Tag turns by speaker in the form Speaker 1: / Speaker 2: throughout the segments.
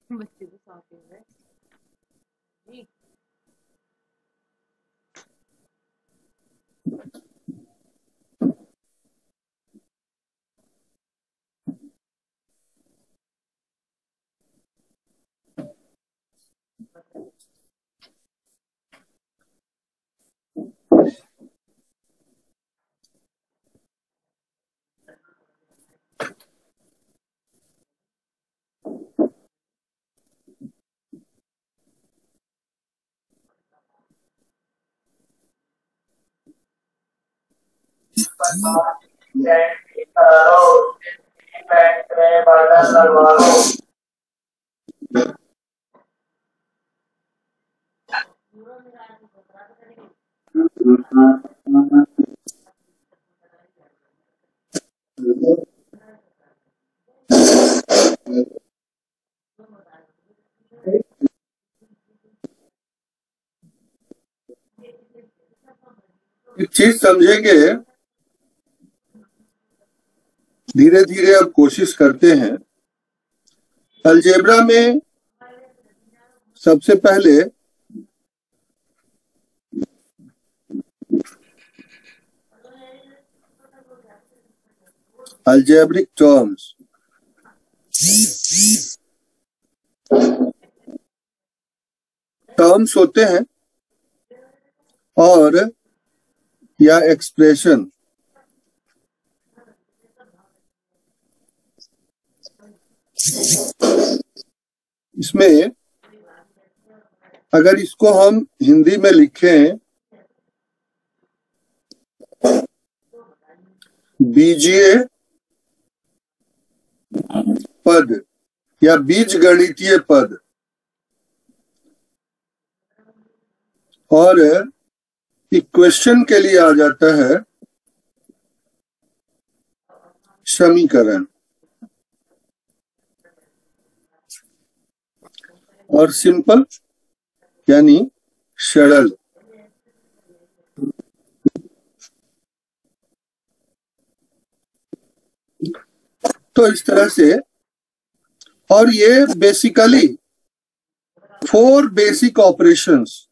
Speaker 1: बच्चे तो शौकीन है जी।
Speaker 2: एक चीज समझेंगे, धीरे धीरे अब कोशिश करते हैं। अलजेब्रा में सबसे पहले अलजेब्रिक टर्म्स होते हैं और या एक्सप्रेशन। इसमें अगर इसको हम हिंदी में लिखें, बीजीय पद या बीजगणितीय पद, और इक्वेशन के लिए आ जाता है समीकरण, और सिंपल यानी सरल। तो इस तरह से, और ये बेसिकली 4 बेसिक ऑपरेशंस,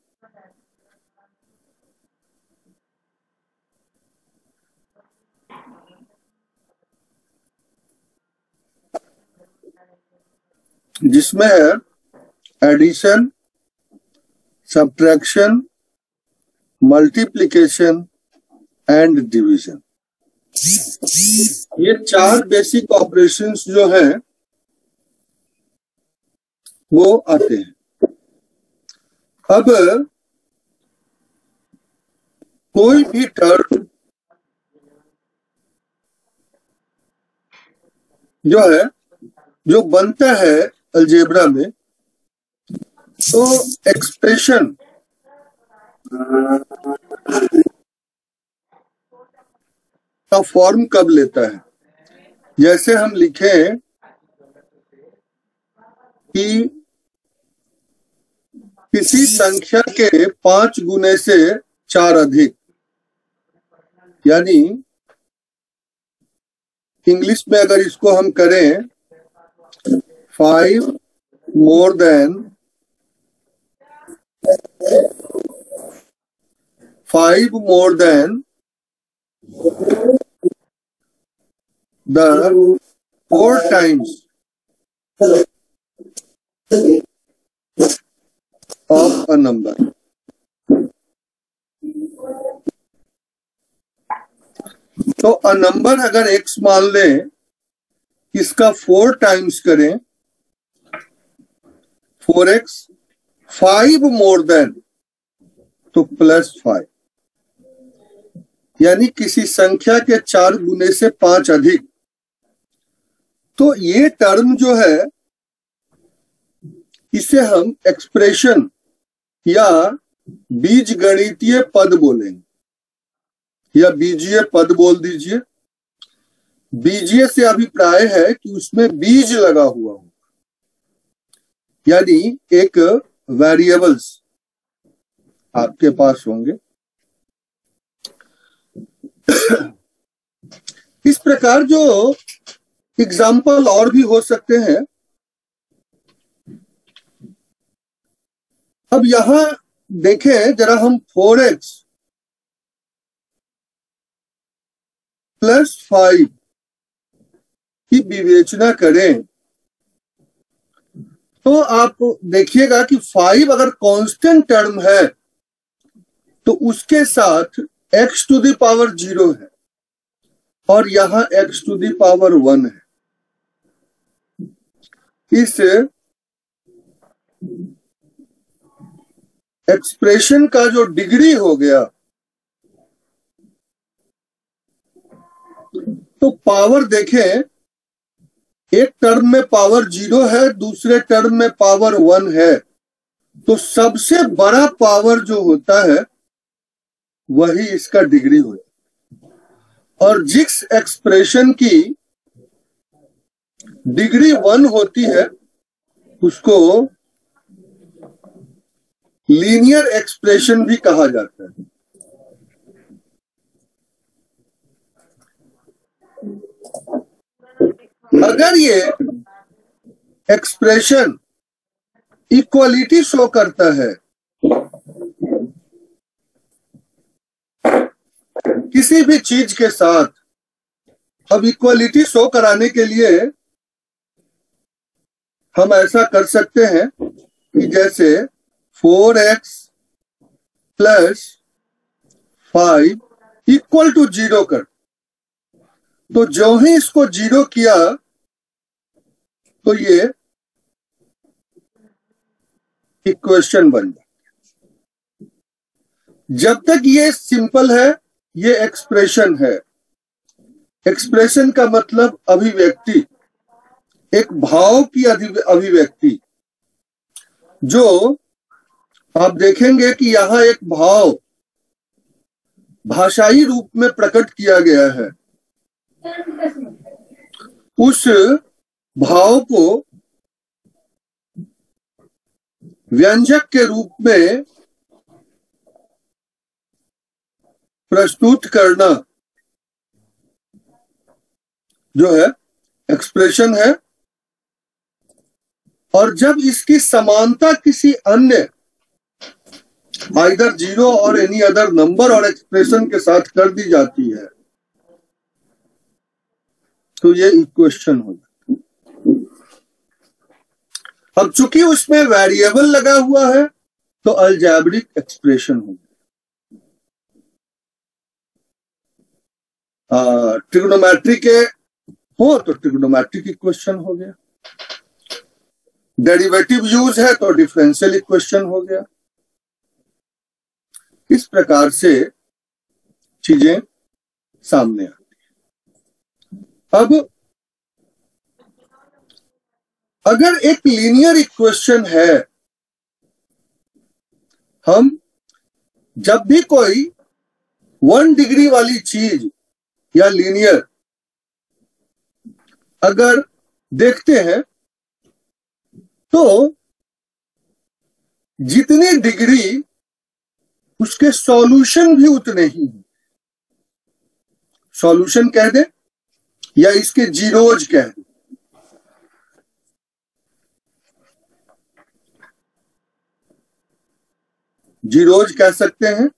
Speaker 2: जिसमें है addition, subtraction, multiplication and division. ये 4 बेसिक ऑपरेशंस जो हैं वो आते हैं। अब कोई भी टर्म जो है, जो बनता है अलजेब्रा में, तो एक्सप्रेशन का फॉर्म कब लेता है? जैसे हम लिखें कि किसी संख्या के 5 गुने से 4 अधिक, यानी इंग्लिश में अगर इसको हम करें 5 more than the 4 times of a number। तो अ नंबर अगर x मान लें, इसका 4 टाइम्स करें, 4x, 5 more than तो +5, यानी किसी संख्या के 4 गुने से 5 अधिक। तो ये टर्म जो है, इसे हम एक्सप्रेशन या बीजगणितीय पद बोलेंगे, या बीजीय पद बोल दीजिए। बीजीय से अभिप्राय है कि उसमें बीज लगा हुआ हो, यानी एक वेरिएबल्स आपके पास होंगे। इस प्रकार जो एग्जाम्पल और भी हो सकते हैं, अब यहां देखें जरा, हम 4x + 5 की विवेचना करें तो आप देखिएगा कि 5 अगर कांस्टेंट टर्म है तो उसके साथ x⁴ है और यहां x⁴ 1 है। इस एक्सप्रेशन का जो डिग्री हो गया, तो पावर देखें, एक टर्म में पावर 0 है, दूसरे टर्म में पावर 1 है, तो सबसे बड़ा पावर जो होता है वही इसका डिग्री होता है। और जिस एक्सप्रेशन की डिग्री 1 होती है उसको लीनियर एक्सप्रेशन भी कहा जाता है। अगर ये एक्सप्रेशन इक्वलिटी शो करता है किसी भी चीज के साथ, अब इक्वलिटी शो कराने के लिए हम ऐसा कर सकते हैं कि जैसे 4x + 5 = 0 कर, तो जो ही इसको 0 किया तो ये इक्वेशन बन जाए। जब तक ये सिंपल है ये एक्सप्रेशन है। एक्सप्रेशन का मतलब अभिव्यक्ति, एक भाव की अभिव्यक्ति। जो आप देखेंगे कि यहां एक भाव भाषाई रूप में प्रकट किया गया है, उस भाव को व्यंजक के रूप में प्रस्तुत करना जो है एक्सप्रेशन है। और जब इसकी समानता किसी अन्य आइदर 0 और एनी अदर नंबर और एक्सप्रेशन के साथ कर दी जाती है तो ये इक्वेशन हो जाता है। अब चूंकि उसमें वेरिएबल लगा हुआ है तो अलजेब्रिक एक्सप्रेशन हो गया। ट्रिग्नोमेट्री के हो तो ट्रिग्नोमेट्रिक इक्वेशन हो गया, डेरिवेटिव यूज है तो डिफरेंशियल इक्वेशन हो गया। इस प्रकार से चीजें सामने आती हैं। अब अगर एक लीनियर इक्वेशन है, हम जब भी कोई 1 डिग्री वाली चीज या लीनियर अगर देखते हैं तो जितनी डिग्री उसके सॉल्यूशन भी उतने ही हैं। सॉल्यूशन कह दे या इसके जीरोज कह दे। जीरोज कह सकते हैं,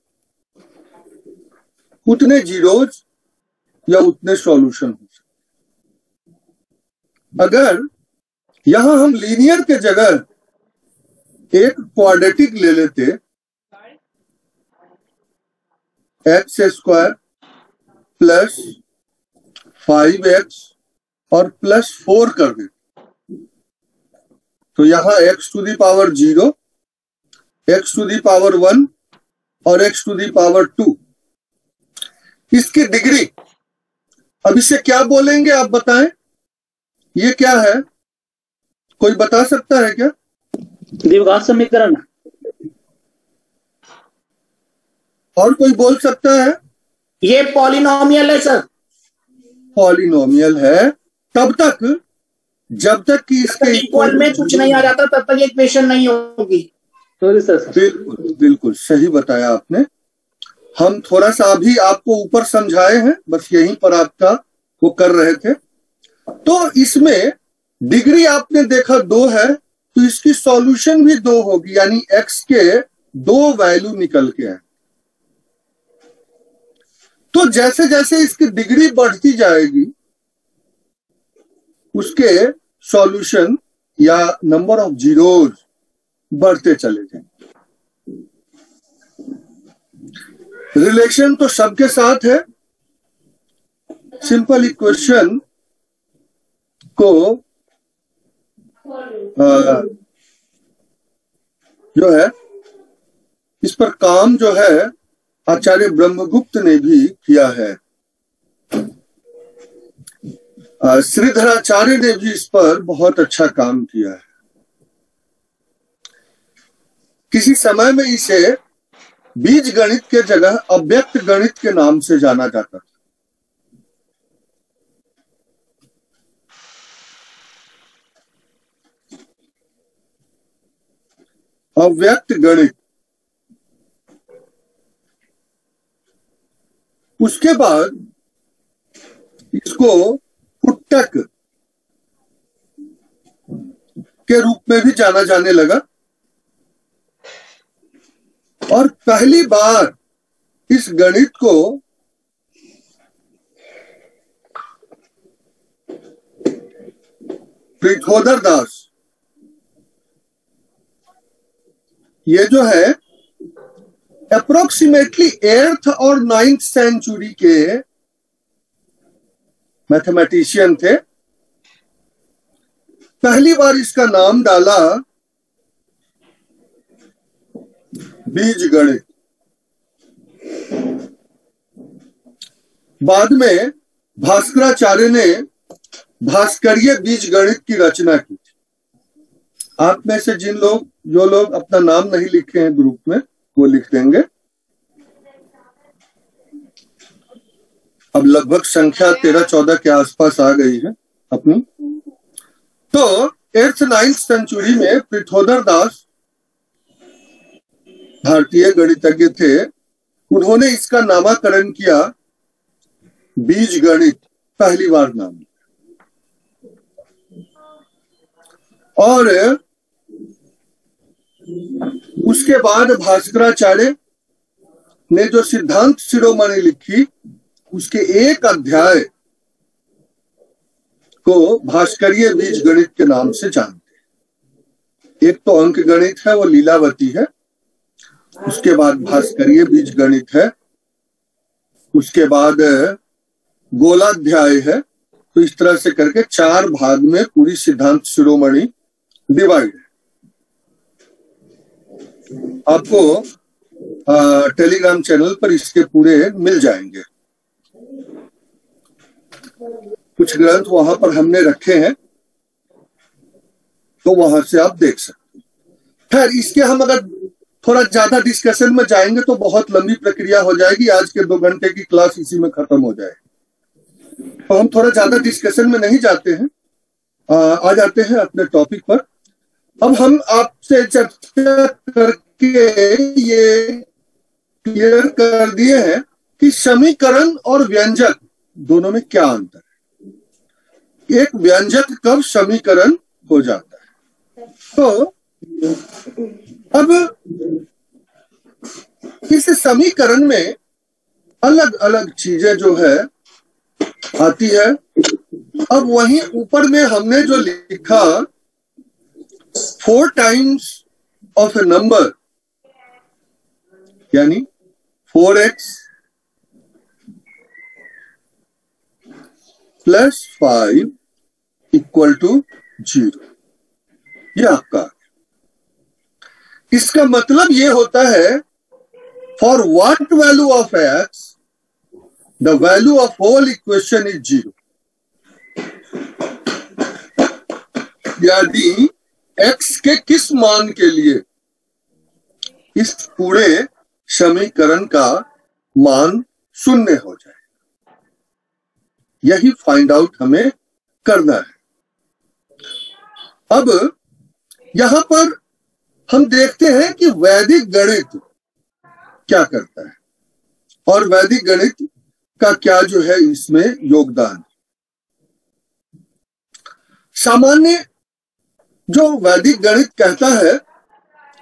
Speaker 2: उतने जीरोज या उतने सॉल्यूशन हो सकते। अगर यहां हम लीनियर के जगह एक क्वाड्रेटिक ले लेते, x² + 5x और +4 कर देते, तो यहां x⁴0, x⁴1 और x⁴2 इसकी डिग्री। अब इसे क्या बोलेंगे आप बताएं? ये क्या है, कोई बता सकता है क्या?
Speaker 3: द्विघात समीकरण।
Speaker 2: और कोई बोल सकता है?
Speaker 3: ये पॉलिनोमियल है सर।
Speaker 2: पॉलिनोमियल है तब तक जब तक कि इसके
Speaker 3: इक्वल में कुछ नहीं आ जाता तब तक ये इक्वेशन नहीं होगी।
Speaker 2: बिल्कुल बिल्कुल सही बताया आपने। हम थोड़ा सा अभी आपको ऊपर समझाए हैं, बस यहीं पर आपका वो कर रहे थे। तो इसमें डिग्री आपने देखा 2 है तो इसकी सॉल्यूशन भी 2 होगी, यानी x के 2 वैल्यू निकल के आए। तो जैसे जैसे इसकी डिग्री बढ़ती जाएगी उसके सॉल्यूशन या नंबर ऑफ जीरोज बढ़ते चले जाएंगे। रिलेशन तो सबके साथ है। सिंपल इक्वेशन को जो है इस पर काम जो है आचार्य ब्रह्मगुप्त ने भी किया है, श्रीधराचार्य ने भी इस पर बहुत अच्छा काम किया है। किसी समय में इसे बीज गणित के जगह अव्यक्त गणित के नाम से जाना जाता था। अव्यक्त गणित। उसके बाद इसको पुट्टक के रूप में भी जाना जाने लगा और पहली बार इस गणित को पृथोदर दास, ये जो है अप्रोक्सीमेटली 8th और 9th सेंचुरी के मैथमेटिशियन थे, पहली बार इसका नाम डाला बीज गणित। बाद में भास्कराचार्य ने भास्करीय बीज गणित की रचना की। आप में से जो लोग अपना नाम नहीं लिखे हैं ग्रुप में वो लिख देंगे। अब लगभग संख्या 13-14 के आसपास आ गई है अपनी। तो 8th-9th सेंचुरी में पृथोदर दास भारतीय गणितज्ञ थे, उन्होंने इसका नामकरण किया बीज गणित, पहली बार नाम। और उसके बाद भास्कराचार्य ने जो सिद्धांत शिरोमणि लिखी उसके एक अध्याय को भास्करीय बीज गणित के नाम से जानते हैं। एक तो अंक गणित है, वो लीलावती है, उसके बाद भास्करीय बीज गणित है, उसके बाद गोलाध्याय है। तो इस तरह से करके 4 भाग में पूरी सिद्धांत शिरोमणि डिवाइड है। आपको टेलीग्राम चैनल पर इसके पूरे मिल जाएंगे। कुछ ग्रंथ वहां पर हमने रखे हैं, तो वहां से आप देख सकते हैं। खैर, इसके हम अगर थोड़ा ज्यादा डिस्कशन में जाएंगे तो बहुत लंबी प्रक्रिया हो जाएगी, आज के 2 घंटे की क्लास इसी में खत्म हो जाएगी। तो हम थोड़ा ज्यादा डिस्कशन में नहीं जाते हैं, आ जाते हैं अपने टॉपिक पर। अब हम आपसे चर्चा करके ये क्लियर कर दिए हैं कि समीकरण और व्यंजक दोनों में क्या अंतर है। एक व्यंजक कब समीकरण हो जाता है। तो अब इस समीकरण में अलग अलग चीजें जो है आती है। अब वहीं ऊपर में हमने जो लिखा 4 टाइम्स ऑफ ए नंबर, यानी 4x + 5 = 0, ये आपका। इसका मतलब ये होता है for what value of x the value of whole equation is 0। यदि x के किस मान के लिए इस पूरे समीकरण का मान 0 हो जाए, यही फाइंड आउट हमें करना है। अब यहां पर हम देखते हैं कि वैदिक गणित क्या करता है और वैदिक गणित का क्या जो है इसमें योगदान। सामान्य जो वैदिक गणित कहता है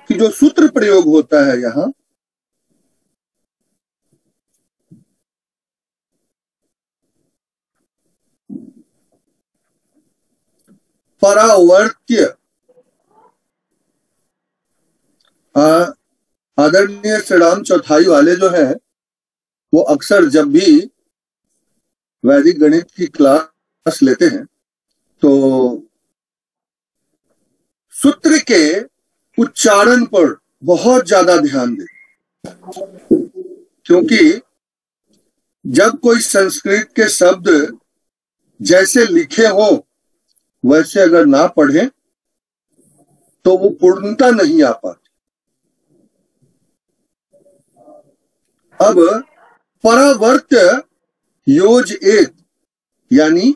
Speaker 2: कि जो सूत्र प्रयोग होता है यहां, परावर्त्य, आदरणीय श्रीराम चौथाई वाले जो है वो अक्सर जब भी वैदिक गणित की क्लास लेते हैं तो सूत्र के उच्चारण पर बहुत ज्यादा ध्यान दें, क्योंकि जब कोई संस्कृत के शब्द जैसे लिखे हो वैसे अगर ना पढ़े तो वो पूर्णता नहीं आ पाती। अब परावर्त्य योज एक यानी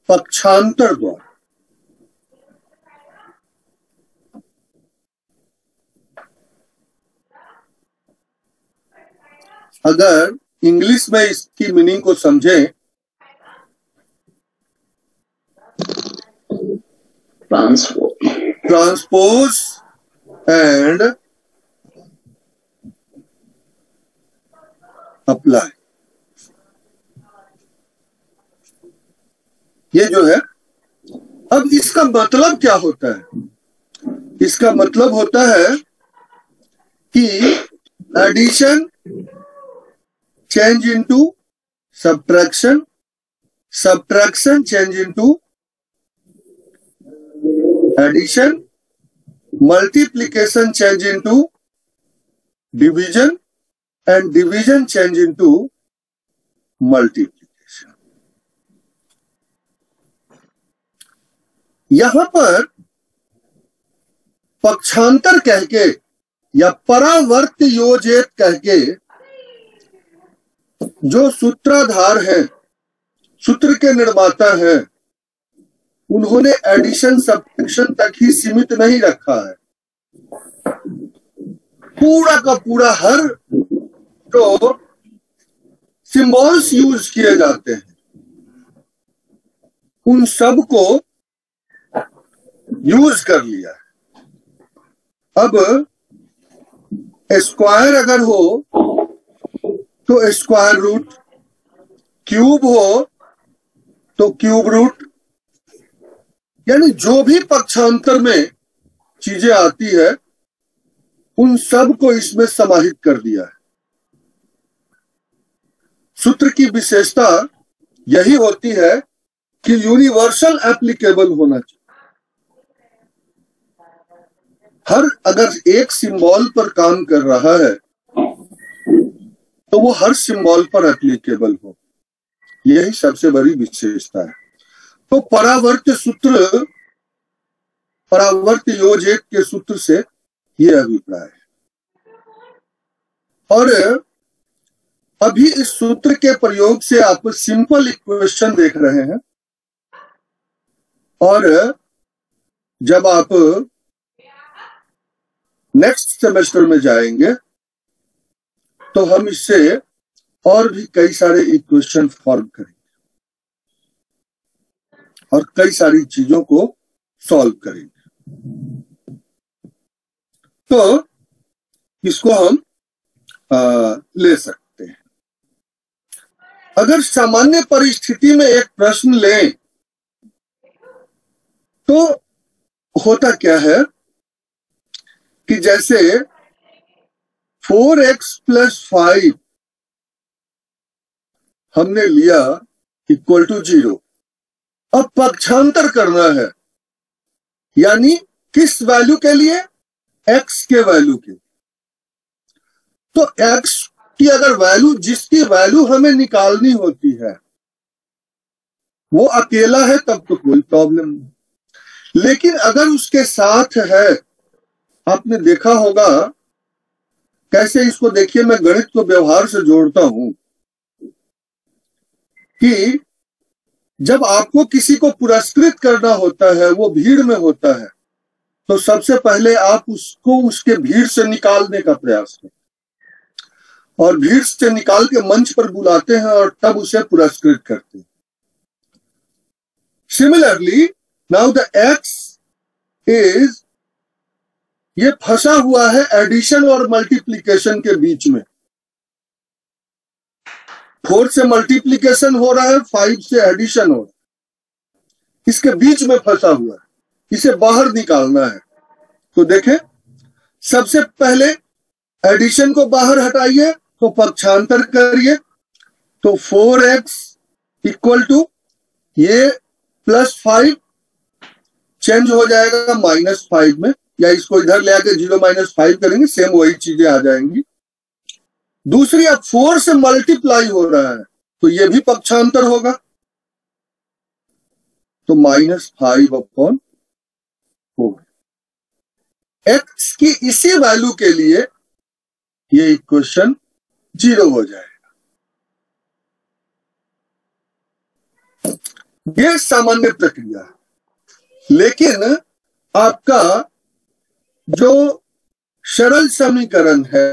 Speaker 2: पक्षांतर द्वारा, अगर इंग्लिश में इसकी मीनिंग को समझें, ट्रांसपोज एंड अप्लाई, ये जो है। अब इसका मतलब क्या होता है? इसका मतलब होता है कि addition change into subtraction, subtraction change into addition, multiplication change into division and division change into multiplication. यहां पर पक्षांतर कह के या परावर्त योजित कह के जो सूत्राधार है, सूत्र के निर्माता है, उन्होंने एडिशन सब्ट्रैक्शन तक ही सीमित नहीं रखा है। पूरा का पूरा हर जो सिंबल्स यूज किए जाते हैं उन सब को यूज कर लिया है। अब स्क्वायर अगर हो तो स्क्वायर रूट, क्यूब हो तो क्यूब रूट, यानी जो भी पक्षांतर में चीजें आती है उन सब को इसमें समाहित कर दिया है। सूत्र की विशेषता यही होती है कि यूनिवर्सल एप्लीकेबल होना चाहिए। हर अगर एक सिंबल पर काम कर रहा है तो वो हर सिंबल पर एप्लीकेबल हो, यही सबसे बड़ी विशेषता है। तो परावर्त सूत्र, परावर्त योजित के सूत्र से ये अभिप्राय है। और अभी इस सूत्र के प्रयोग से आप सिंपल इक्वेशन देख रहे हैं, और जब आप नेक्स्ट सेमेस्टर में जाएंगे तो हम इससे और भी कई सारे इक्वेशन फॉर्म करेंगे और कई सारी चीजों को सॉल्व करेंगे। तो इसको हम ले सकते हैं। अगर सामान्य परिस्थिति में एक प्रश्न लें तो होता क्या है कि जैसे 4x + 5 हमने लिया इक्वल टू 0। अब पक्षांतर करना है, यानी किस वैल्यू के लिए? x के वैल्यू के। तो x की अगर वैल्यू, जिसकी वैल्यू हमें निकालनी होती है वो अकेला है तब तो कोई प्रॉब्लम नहीं। लेकिन अगर उसके साथ है, आपने देखा होगा कैसे, इसको देखिए, मैं गणित को व्यवहार से जोड़ता हूं कि जब आपको किसी को पुरस्कृत करना होता है, वो भीड़ में होता है, तो सबसे पहले आप उसको उसके भीड़ से निकालने का प्रयास करते हैं और भीड़ से निकाल के मंच पर बुलाते हैं और तब उसे पुरस्कृत करते हैं। Similarly now the x is, ये फंसा हुआ है एडिशन और मल्टीप्लिकेशन के बीच में। 4 से मल्टीप्लिकेशन हो रहा है, 5 से एडिशन हो रहा है, इसके बीच में फंसा हुआ है, इसे बाहर निकालना है। तो देखें, सबसे पहले एडिशन को बाहर हटाइए तो पक्षांतर करिए, तो 4x इक्वल टू ये +5 चेंज हो जाएगा -5 में, या इसको इधर ले आके 0 - 5 करेंगे, सेम वही चीजें आ जाएंगी। दूसरी, अब 4 से मल्टीप्लाई हो रहा है तो ये भी पक्षांतर होगा, तो -5/4। x की इसी वैल्यू के लिए ये इक्वेशन 0 हो जाएगा। ये सामान्य प्रक्रिया है, लेकिन आपका जो सरल समीकरण है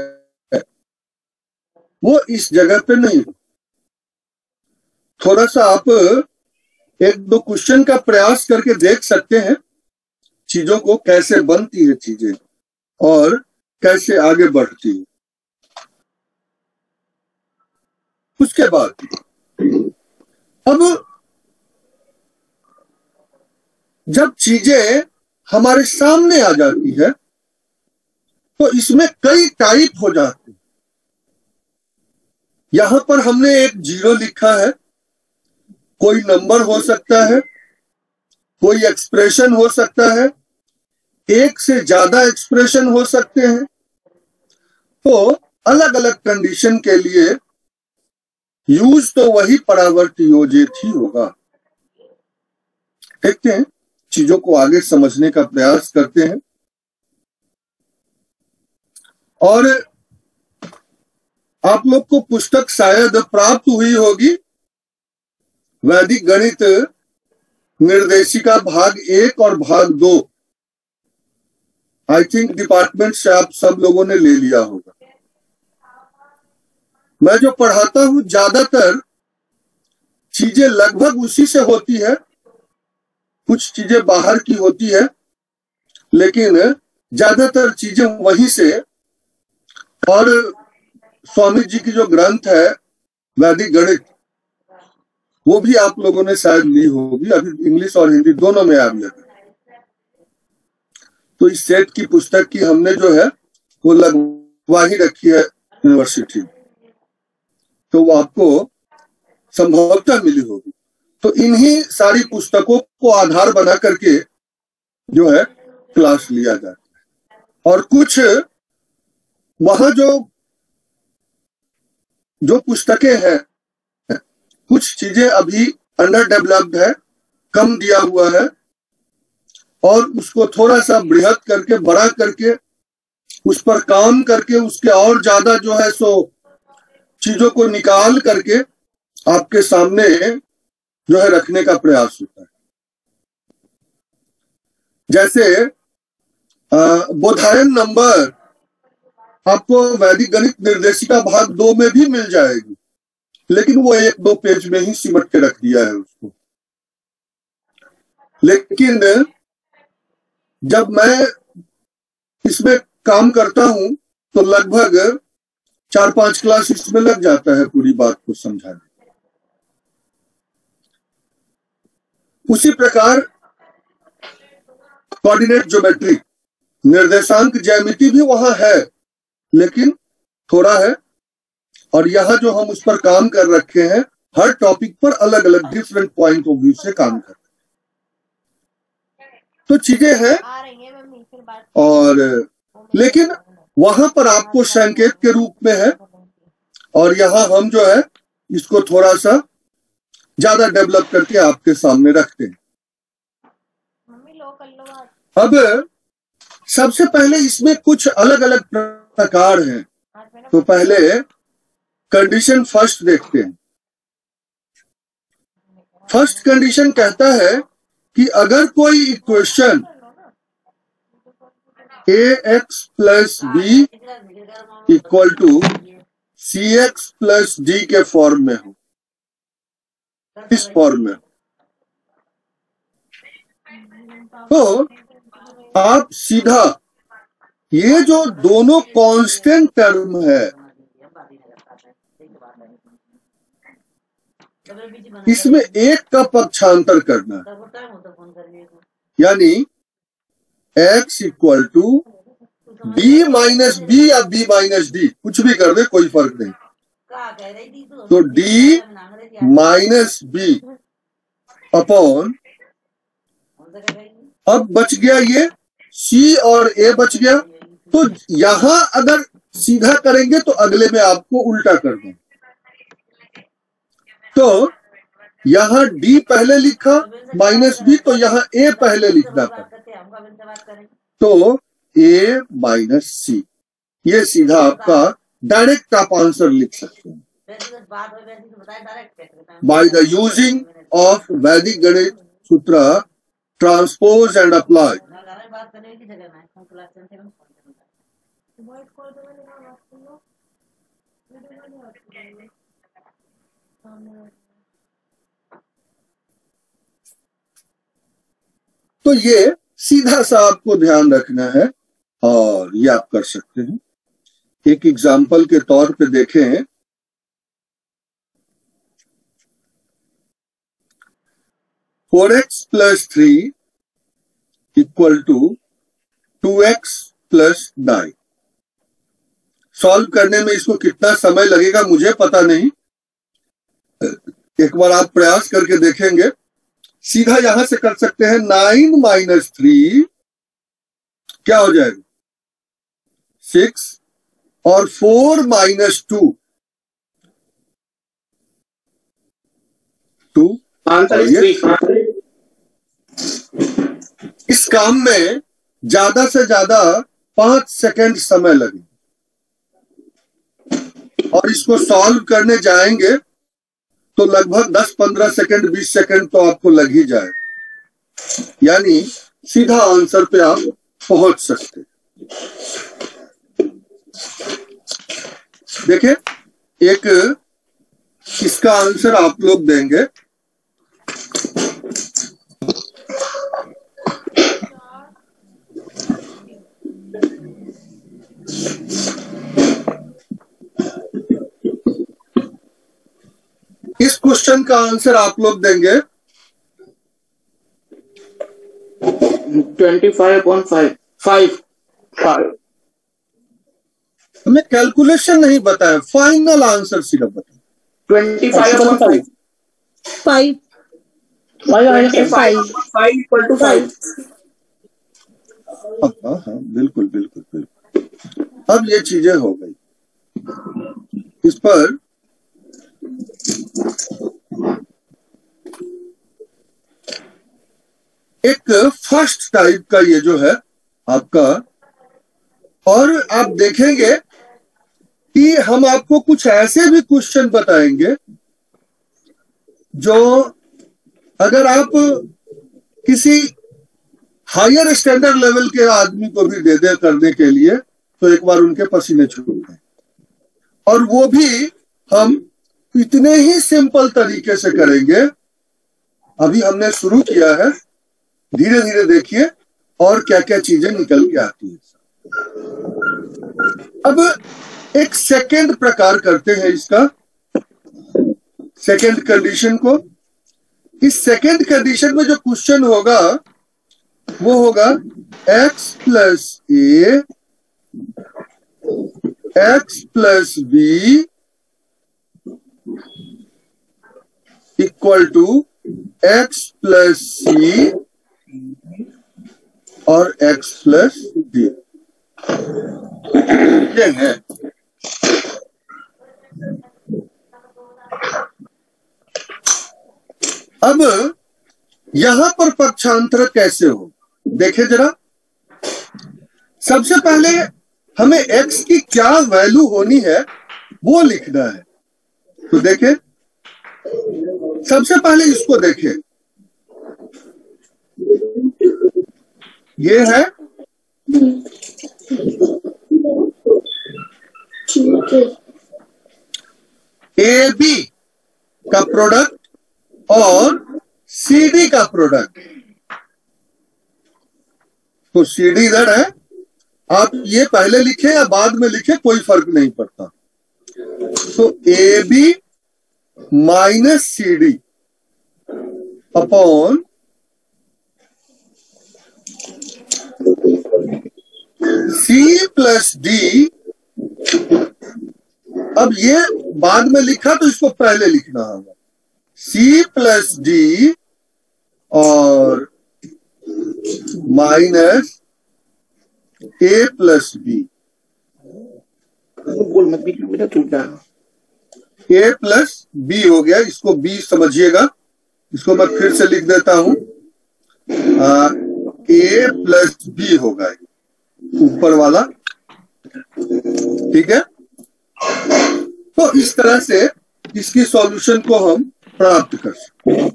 Speaker 2: वो इस जगह पे नहीं। थोड़ा सा आप 1-2 क्वेश्चन का प्रयास करके देख सकते हैं चीजों को, कैसे बनती है चीजें और कैसे आगे बढ़ती है। उसके बाद अब जब चीजें हमारे सामने आ जाती है तो इसमें कई टाइप हो जाते हैं। यहां पर हमने एक 0 लिखा है, कोई नंबर हो सकता है, कोई एक्सप्रेशन हो सकता है, एक से ज्यादा एक्सप्रेशन हो सकते हैं। तो अलग अलग कंडीशन के लिए यूज तो वही परावर्त योजित ही होगा। देखते हैं, चीजों को आगे समझने का प्रयास करते हैं। और आप लोग को पुस्तक शायद प्राप्त हुई होगी, वैदिक गणित निर्देशिका भाग 1 और भाग 2। आई थिंक डिपार्टमेंट से आप सब लोगों ने ले लिया होगा। मैं जो पढ़ाता हूं ज्यादातर चीजें लगभग उसी से होती है, कुछ चीजें बाहर की होती है, लेकिन ज्यादातर चीजें वहीं से। और स्वामी जी की जो ग्रंथ है वैदिक गणित, वो भी आप लोगों ने शायद ली होगी, अभी इंग्लिश और हिंदी दोनों में अवेलेबल। तो इस सेट की पुस्तक की हमने जो है वो लगवा ही रखी है यूनिवर्सिटी, तो वो आपको संभवतः मिली होगी। तो इन्हीं सारी पुस्तकों को आधार बना करके जो है क्लास लिया जाता है। और कुछ वहां जो पुस्तकें हैं, कुछ चीजें अभी अंडर डेवलप्ड है, कम दिया हुआ है, और उसको थोड़ा सा बृहद करके, बड़ा करके, उस पर काम करके, उसके और ज्यादा जो है सो चीजों को निकाल करके आपके सामने जो है रखने का प्रयास होता है। जैसे बोधायन नंबर आपको वैदिक गणित निर्देशिका भाग 2 में भी मिल जाएगी, लेकिन वो 1-2 पेज में ही सिमट के रख दिया है उसको। लेकिन जब मैं इसमें काम करता हूं तो लगभग 4-5 क्लास इसमें लग जाता है पूरी बात को समझाने। उसी प्रकार कोऑर्डिनेट ज्योमेट्री, निर्देशांक ज्यामिति भी वहां है, लेकिन थोड़ा है। और यहां जो हम उस पर काम कर रखे हैं, हर टॉपिक पर अलग अलग डिफरेंट पॉइंट ऑफ व्यू से काम कर रहे हैं। तो चीजें हैं, और लेकिन वहां पर आपको संकेत के रूप में है, और यहां हम जो है इसको थोड़ा सा ज्यादा डेवलप करके आपके सामने रखते हैं। अब सबसे पहले इसमें कुछ अलग अलग प्रकार हैं। तो पहले कंडीशन फर्स्ट देखते हैं। फर्स्ट कंडीशन कहता है कि अगर कोई equation ax + b = cx + d के फॉर्म में हो, इस फॉर्म में, तो आप सीधा ये जो दोनों कांस्टेंट टर्म है इसमें एक का पक्षांतर करना है, यानी x equal to b minus B या b माइनस डी, कुछ भी कर दे कोई फर्क नहीं। तो d माइनस बी अपॉन, अब बच गया ये c और a बच गया। तो यहां अगर सीधा करेंगे तो अगले में आपको उल्टा कर दें। तो यहां d पहले लिखा माइनस बी, तो यहां a पहले लिखना था, तो a माइनस सी, ये सीधा आपका डायरेक्ट आप आंसर लिख सकते हैं बाय द यूजिंग ऑफ वैदिक गणित सूत्र ट्रांसपोज एंड अप्लाई। तो ये सीधा सा आपको ध्यान रखना है और ये आप कर सकते हैं। एक एग्जाम्पल के तौर पे देखें, 4x plus 3 equal to 2x plus 9। Solve करने में इसको कितना समय लगेगा मुझे पता नहीं, एक बार आप प्रयास करके देखेंगे। सीधा यहां से कर सकते हैं, 9 माइनस 3 क्या हो जाएगा 6, और 4 माइनस 2 2।
Speaker 3: Answer is 3।
Speaker 2: इस काम में ज्यादा से ज्यादा 5 सेकंड समय लगे और इसको सॉल्व करने जाएंगे तो लगभग 10-15 सेकंड 20 सेकंड तो आपको लग ही जाए, यानी सीधा आंसर पे आप पहुंच सकते। देखिए, एक इसका आंसर आप लोग देंगे, इस क्वेश्चन का आंसर आप लोग देंगे
Speaker 3: 25/5।
Speaker 2: हमें कैलकुलेशन नहीं बताया, फाइनल आंसर सिर्फ बताया
Speaker 3: 25/5।
Speaker 4: 5
Speaker 3: इक्वल टू 5।
Speaker 2: हाँ, बिल्कुल बिल्कुल बिल्कुल। अब ये चीजें हो गई, इस पर एक फर्स्ट टाइप का ये जो है आपका, और आप देखेंगे कि हम आपको कुछ ऐसे भी क्वेश्चन बताएंगे जो अगर आप किसी हायर स्टैंडर्ड लेवल के आदमी को भी दे दे करने के लिए तो एक बार उनके पसीने छूट गए, और वो भी हम इतने ही सिंपल तरीके से करेंगे। अभी हमने शुरू किया है, धीरे धीरे देखिए और क्या क्या चीजें निकल के आती है। अब एक सेकंड प्रकार करते हैं इसका, सेकंड कंडीशन को। इस सेकंड कंडीशन में जो क्वेश्चन होगा वो होगा x plus A x plus B equal to x plus C और x प्लस डी, ये है। अब यहां पर पक्षांतर कैसे हो, देखें जरा। सबसे पहले हमें x की क्या वैल्यू होनी है वो लिखना है। तो देखें, सबसे पहले इसको देखें, ये है ए बी का प्रोडक्ट और सी डी का प्रोडक्ट। तो CD इधर है, आप ये पहले लिखे या बाद में लिखे कोई फर्क नहीं पड़ता। तो AB minus CD upon C plus D। अब ये बाद में लिखा तो इसको पहले लिखना होगा, C प्लस D और माइनस A प्लस B।
Speaker 3: बोल मत, बीच में टूट जाएगा।
Speaker 2: A प्लस B हो गया, इसको B समझिएगा, इसको मैं फिर से लिख देता हूं। A प्लस B होगा ऊपर वाला, ठीक है। तो इस तरह से इसकी सॉल्यूशन को हम प्राप्त कर सकते हैं।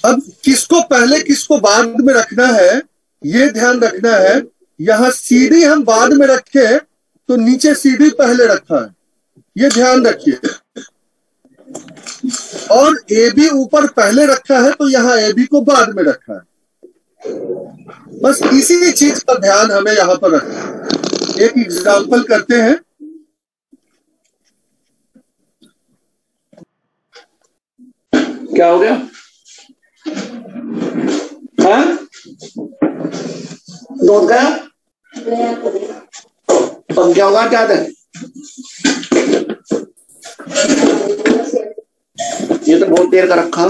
Speaker 2: अब किसको पहले किसको बाद में रखना है ये ध्यान रखना है। यहां CD हम बाद में रखे तो नीचे CD पहले रखा है, ये ध्यान रखिए। और AB ऊपर पहले रखा है तो यहां AB को बाद में रखा है। बस इसी चीज का ध्यान हमें यहां पर रखना है। एक एग्जांपल करते हैं।
Speaker 3: क्या हो गया? हाँ? दूध गया? अब क्या होगा? क्या था ये? तो बहुत देर का रखा,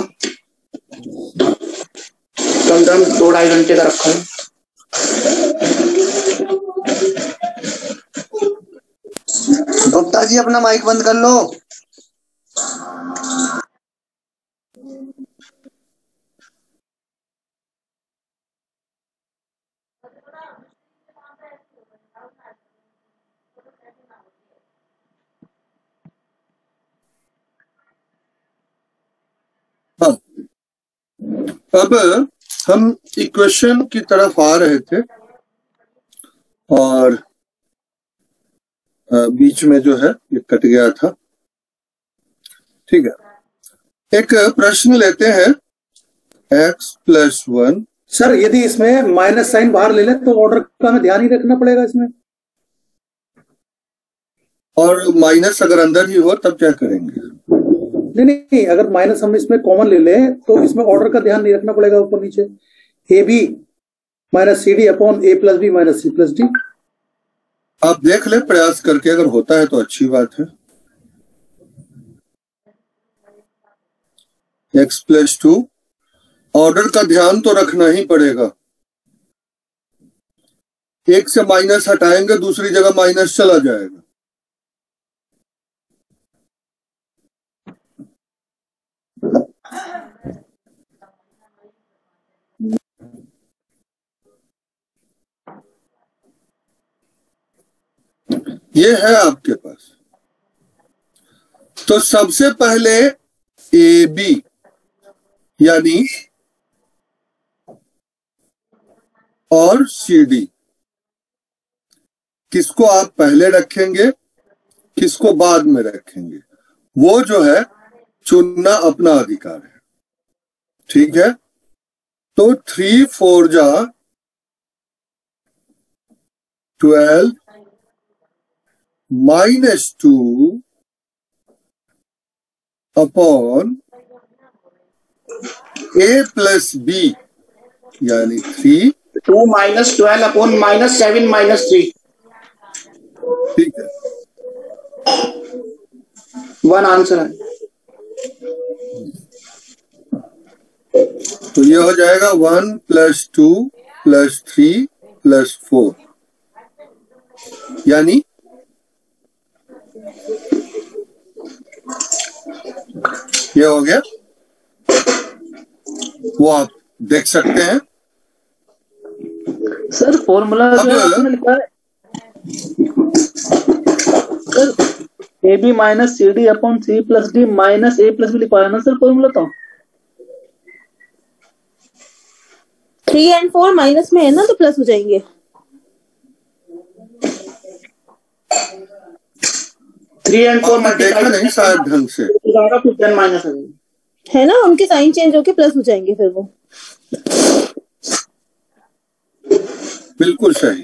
Speaker 3: कम से कम 2-2.5 घंटे का रखा है।
Speaker 4: गुप्ता जी अपना माइक बंद कर लो।
Speaker 2: हाँ, अब हम इक्वेशन की तरफ आ रहे थे और बीच में जो है ये कट गया था। ठीक है, एक प्रश्न लेते हैं। x plus 1।
Speaker 5: सर यदि इसमें माइनस साइन बाहर ले ले तो ऑर्डर का हमें ध्यान ही रखना पड़ेगा इसमें।
Speaker 2: और माइनस अगर अंदर ही हो तब क्या करेंगे?
Speaker 5: नहीं, अगर माइनस हम इसमें कॉमन ले ले तो इसमें ऑर्डर का ध्यान नहीं रखना पड़ेगा। ऊपर नीचे AB minus CD upon A plus B minus C plus D।
Speaker 2: आप देख ले प्रयास करके, अगर होता है तो अच्छी बात है। x प्लस 2, ऑर्डर का ध्यान तो रखना ही पड़ेगा। एक से माइनस हटाएंगे दूसरी जगह माइनस चला जाएगा। ये है आपके पास। तो सबसे पहले AB यानी और CD, किसको आप पहले रखेंगे किसको बाद में रखेंगे वो जो है चुनना अपना अधिकार है। ठीक है, तो 3 4 जा 12 minus 2 upon A plus B यानी 3।
Speaker 3: 2 माइनस 12 अपॉन माइनस 7 माइनस 3।
Speaker 2: ठीक है,
Speaker 3: 1 आंसर है।
Speaker 2: तो ये हो जाएगा 1 प्लस 2 प्लस 3 प्लस 4 यानी ये हो गया। वो आप देख सकते हैं।
Speaker 6: सर फॉर्मूला जो आपने लिखा है sir AB minus CD upon C plus D minus A plus B लिखा है ना सर फॉर्मूला। तो
Speaker 7: 3 और 4 माइनस में है ना तो प्लस हो जाएंगे।
Speaker 3: 3 और 4
Speaker 2: आपने देखा नहीं शायद ढंग से
Speaker 3: फिर माइनस
Speaker 7: है ना, उनके साइन चेंज होके प्लस हो जाएंगे फिर वो।
Speaker 2: बिल्कुल सही।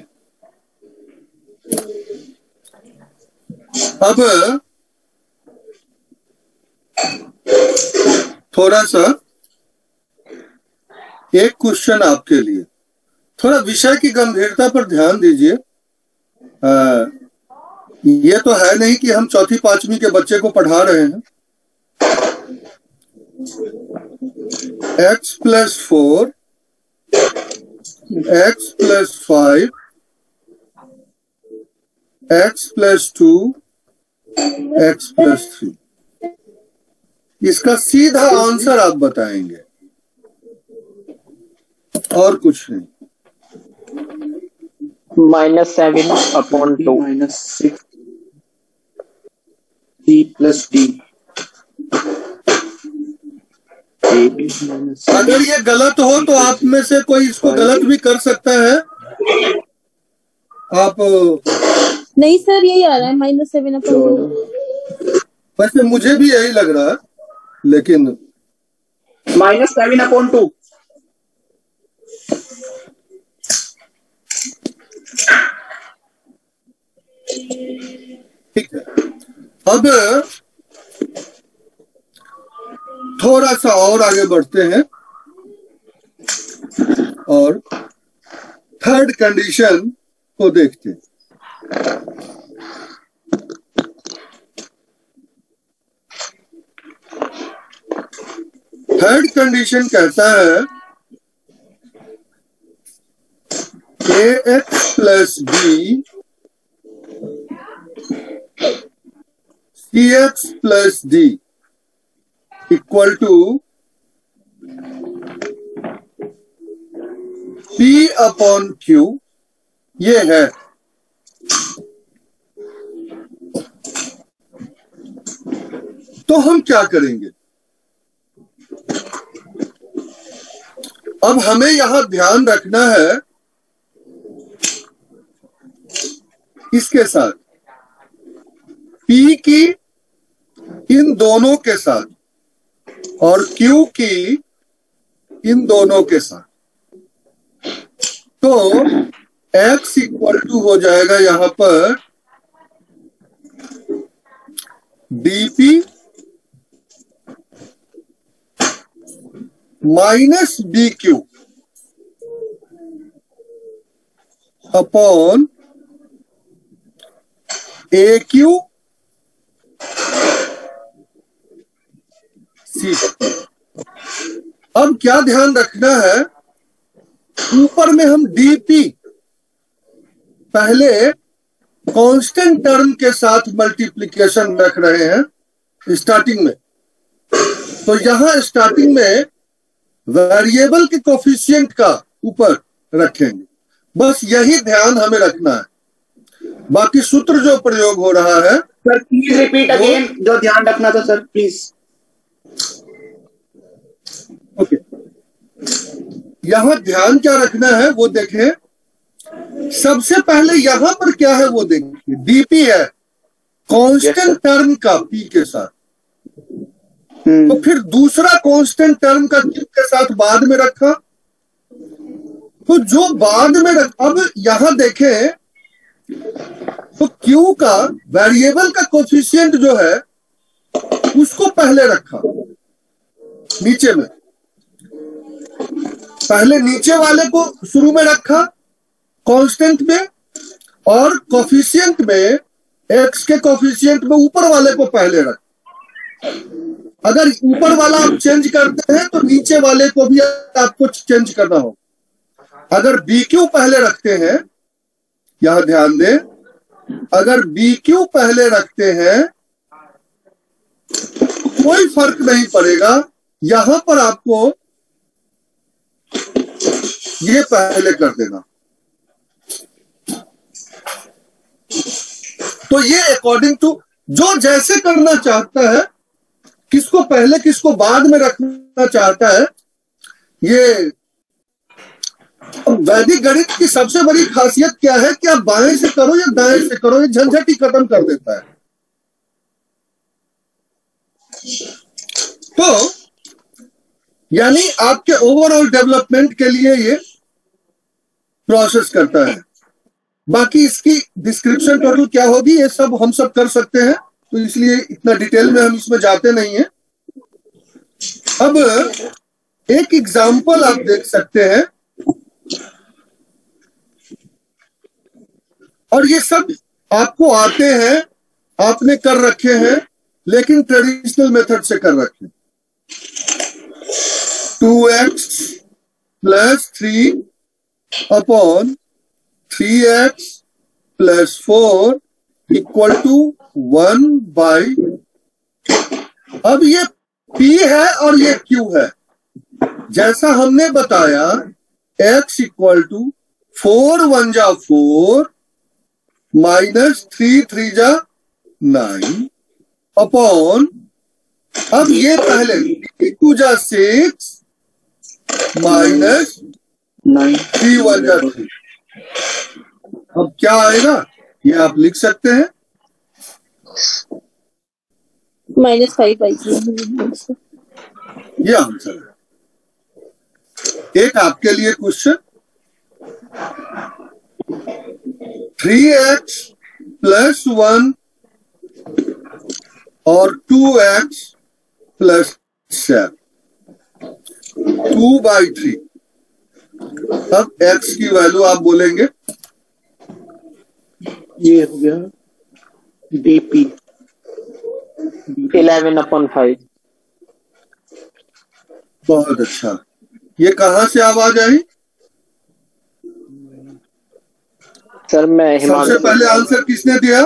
Speaker 2: अब थोड़ा सा एक क्वेश्चन आपके लिए, थोड़ा विषय की गंभीरता पर ध्यान दीजिए। ये तो है नहीं कि हम चौथी पांचवी के बच्चे को पढ़ा रहे हैं। x + 4 x + 5 x + 2 x + 3, इसका सीधा आंसर आप बताएंगे और कुछ नहीं।
Speaker 3: -7/2 -6 C + D।
Speaker 2: अगर ये गलत हो तो आप में से कोई इसको गलत भी कर सकता है। आप
Speaker 7: नहीं सर, यही आ रहा है -7/2।
Speaker 2: वैसे मुझे भी यही लग रहा है, लेकिन
Speaker 3: -7/2।
Speaker 2: ठीक है। अब थोड़ा सा और आगे बढ़ते हैं और थर्ड कंडीशन को देखते हैं। थर्ड कंडीशन कहता है ax + b cx + d = p/q। ये है। तो हम क्या करेंगे? अब हमें यहां ध्यान रखना है इसके साथ, P की इन दोनों के साथ और Q की इन दोनों के साथ। तो x = हो जाएगा यहां पर dp - bq upon aq c। अब क्या ध्यान रखना है, ऊपर में हम dp पहले कांस्टेंट टर्म के साथ मल्टीप्लिकेशन रख रहे हैं स्टार्टिंग में। तो यहां स्टार्टिंग में वेरिएबल के कोफिशिएंट का ऊपर रखेंगे। बस यही ध्यान हमें रखना है। बाकी सूत्र जो प्रयोग हो रहा है
Speaker 3: सर प्लीज रिपीट अगेन, जो ध्यान रखना था सर प्लीज।
Speaker 2: ओके, यहां ध्यान क्या रखना है वो देखें। सबसे पहले यहां पर क्या है वो देखिए, डीपी है कांस्टेंट टर्म का p के साथ। तो फिर दूसरा कांस्टेंट टर्म का q के साथ बाद में रखा। तो जो बाद में अब यहां देखें तो q का वेरिएबल का कोफिशिएंट जो है उसको पहले रखा नीचे में। पहले नीचे वाले को शुरू में रखा कांस्टेंट में, और कोफिशिएंट में x के कोफिशिएंट में ऊपर वाले को पहले रखा। अगर ऊपर वाला आप चेंज करते हैं तो नीचे वाले को भी आपको चेंज करना होगा। अगर BQ पहले रखते हैं, यहां ध्यान दें, अगर BQ पहले रखते हैं कोई फर्क नहीं पड़ेगा, यहां पर आपको ये पहले कर देना। तो ये अकॉर्डिंग टू जो जैसे करना चाहता है, किसको पहले किसको बाद में रखना चाहता है। ये वैदिक गणित की सबसे बड़ी खासियत क्या है कि आप बाएं से करो या दाएं से करो, ये झंझट ही खत्म कर देता है। तो यानी आपके ओवरऑल डेवलपमेंट के लिए ये प्रोसेस करता है। बाकी इसकी डिस्क्रिप्शन टोटल क्या होगी ये सब हम सब कर सकते हैं, तो इसलिए इतना डिटेल में हम इसमें जाते नहीं हैं। अब एक एग्जांपल आप देख सकते हैं, और ये सब आपको आते हैं, आपने कर रखे हैं, लेकिन ट्रेडिशनल मेथड से कर रखे हैं। 2x plus 3 upon 3x plus 4 equal to 1/। अब ये p है और ये q है। जैसा हमने बताया x इक्वल टू 4 1 जा 4 माइनस 3 3 जा 9 अपॉन, अब ये पहले 2 जा 6 माइनस 3 1 जा 3। अब क्या आएगा ये आप लिख सकते हैं,
Speaker 7: -5/3।
Speaker 2: ये आंसर है। एक आपके लिए क्वेश्चन, 3x प्लस 1 और 2x प्लस 7 2/3। अब x की वैल्यू आप बोलेंगे,
Speaker 6: ये हो गया dp
Speaker 4: 11/5।
Speaker 2: बहुत अच्छा। ये कहां से आवाज आई?
Speaker 4: सर मैं
Speaker 2: सबसे पहले आंसर किसने दिया?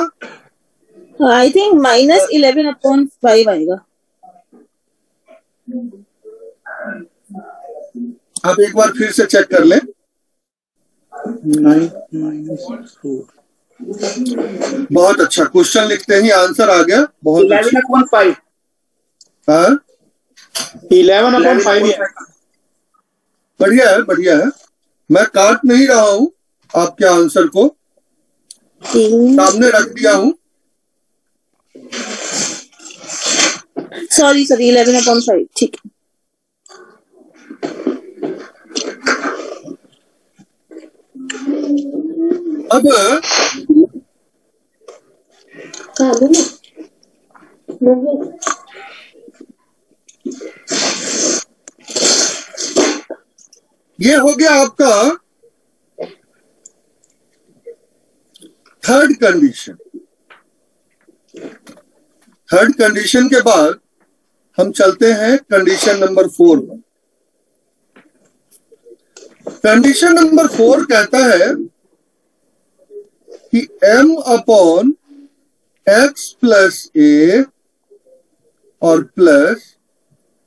Speaker 7: आई थिंक -11/5 आएगा।
Speaker 2: आप एक बार फिर से चेक कर लें।
Speaker 6: 9 -4
Speaker 2: बहुत अच्छा, क्वेश्चन लिखते ही आंसर आ गया। बहुत अच्छा।
Speaker 3: 11/5
Speaker 2: हाँ
Speaker 3: 11/5
Speaker 2: बढ़िया है, बढ़िया है। मैं काट नहीं रहा हूं, आपके आंसर को सामने रख दिया हूं।
Speaker 7: सॉरी 11/5 ठीक है।
Speaker 2: अब ये हो गया आपका थर्ड कंडीशन। थर्ड कंडीशन के बाद हम चलते हैं कंडीशन नंबर 4 पर। कंडीशन नंबर 4 कहता है कि m upon x plus a और plus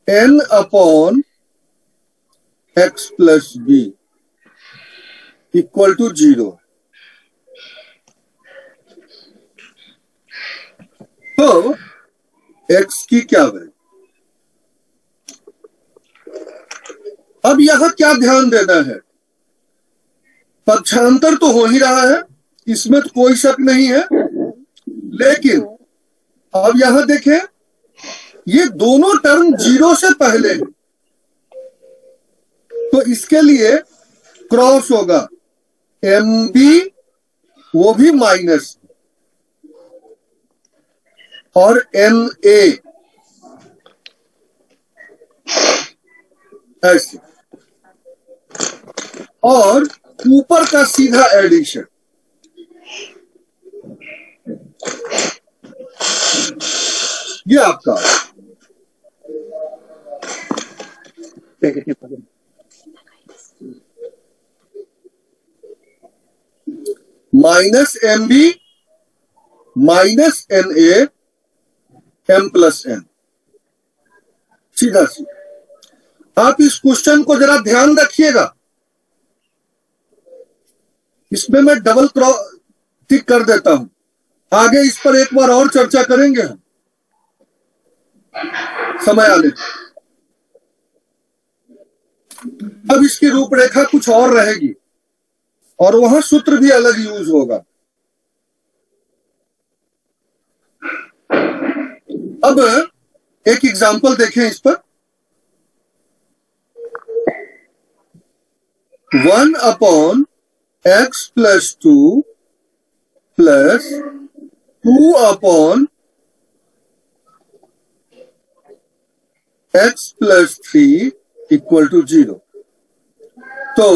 Speaker 2: n upon x plus b equal to 0। तो x की क्या वैल्यू? अब यहां क्या ध्यान देना है, पक्षांतर तो हो ही रहा है, इसमें तो कोई शक नहीं है, लेकिन अब यहां देखें ये दोनों टर्म 0 से पहले है, तो इसके लिए क्रॉस होगा MB, वो भी माइनस, और NA ऐसे, और ऊपर का सीधा एडिशन। ये आपका -MB -NA M plus N, सीधा सीधा। आप इस क्वेश्चन को जरा ध्यान रखिएगा, इसमें मैं डबल क्रॉस टिक कर देता हूं, आगे इस पर एक बार और चर्चा करेंगे हम समय आने। अब इसकी रूपरेखा कुछ और रहेगी और वहां सूत्र भी अलग यूज होगा। अब एक एग्जांपल देखें इस पर। 1 upon x plus 2 plus 2 upon x plus 3 equal to 0। तो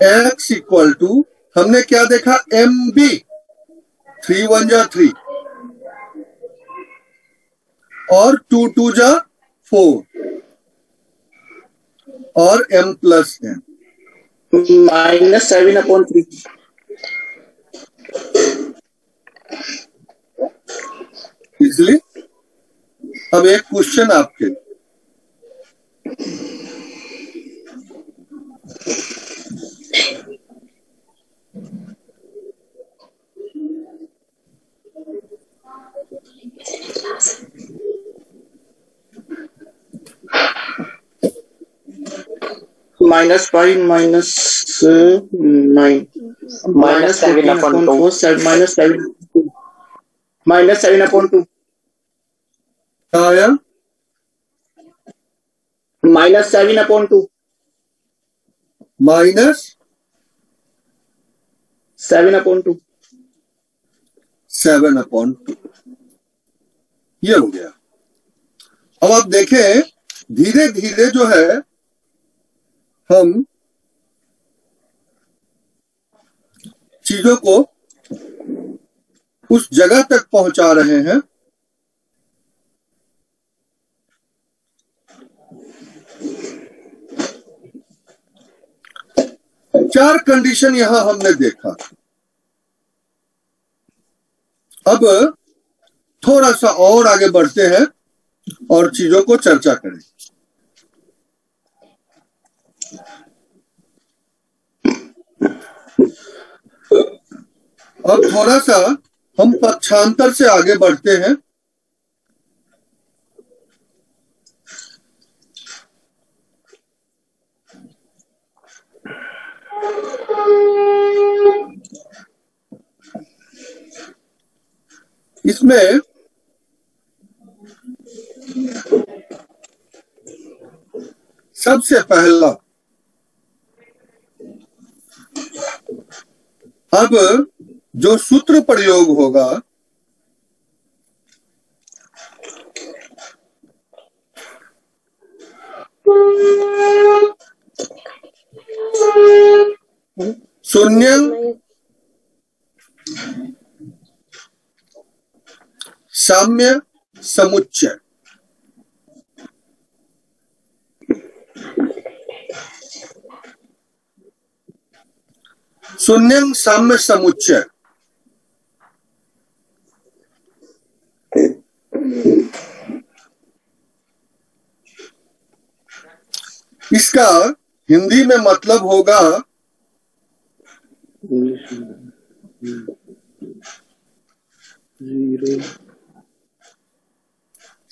Speaker 2: x इक्वल टू हमने क्या देखा, MB 3 1 जा 3 और 2 2 जा 4 और m प्लस n
Speaker 3: -7/3।
Speaker 2: इसलिए अब एक क्वेश्चन आपके,
Speaker 3: -5 -9
Speaker 4: -7/2
Speaker 3: -7/2
Speaker 2: क्या आया?
Speaker 3: -7/2
Speaker 2: माइनस
Speaker 3: 7/2।
Speaker 2: 7/2 ये हो गया। अब आप देखें धीरे धीरे जो है हम चीजों को उस जगह तक पहुंचा रहे हैं चार कंडीशन यहां हमने देखा। अब थोड़ा सा और आगे बढ़ते हैं और चीजों को चर्चा करें। अब थोड़ा सा हम पक्षांतर से आगे बढ़ते हैं। इसमें सबसे पहला, अब जो सूत्र प्रयोग होगा शून्य साम्य समुच्चय। शून्य साम्य समुच्चय इसका हिंदी में मतलब होगा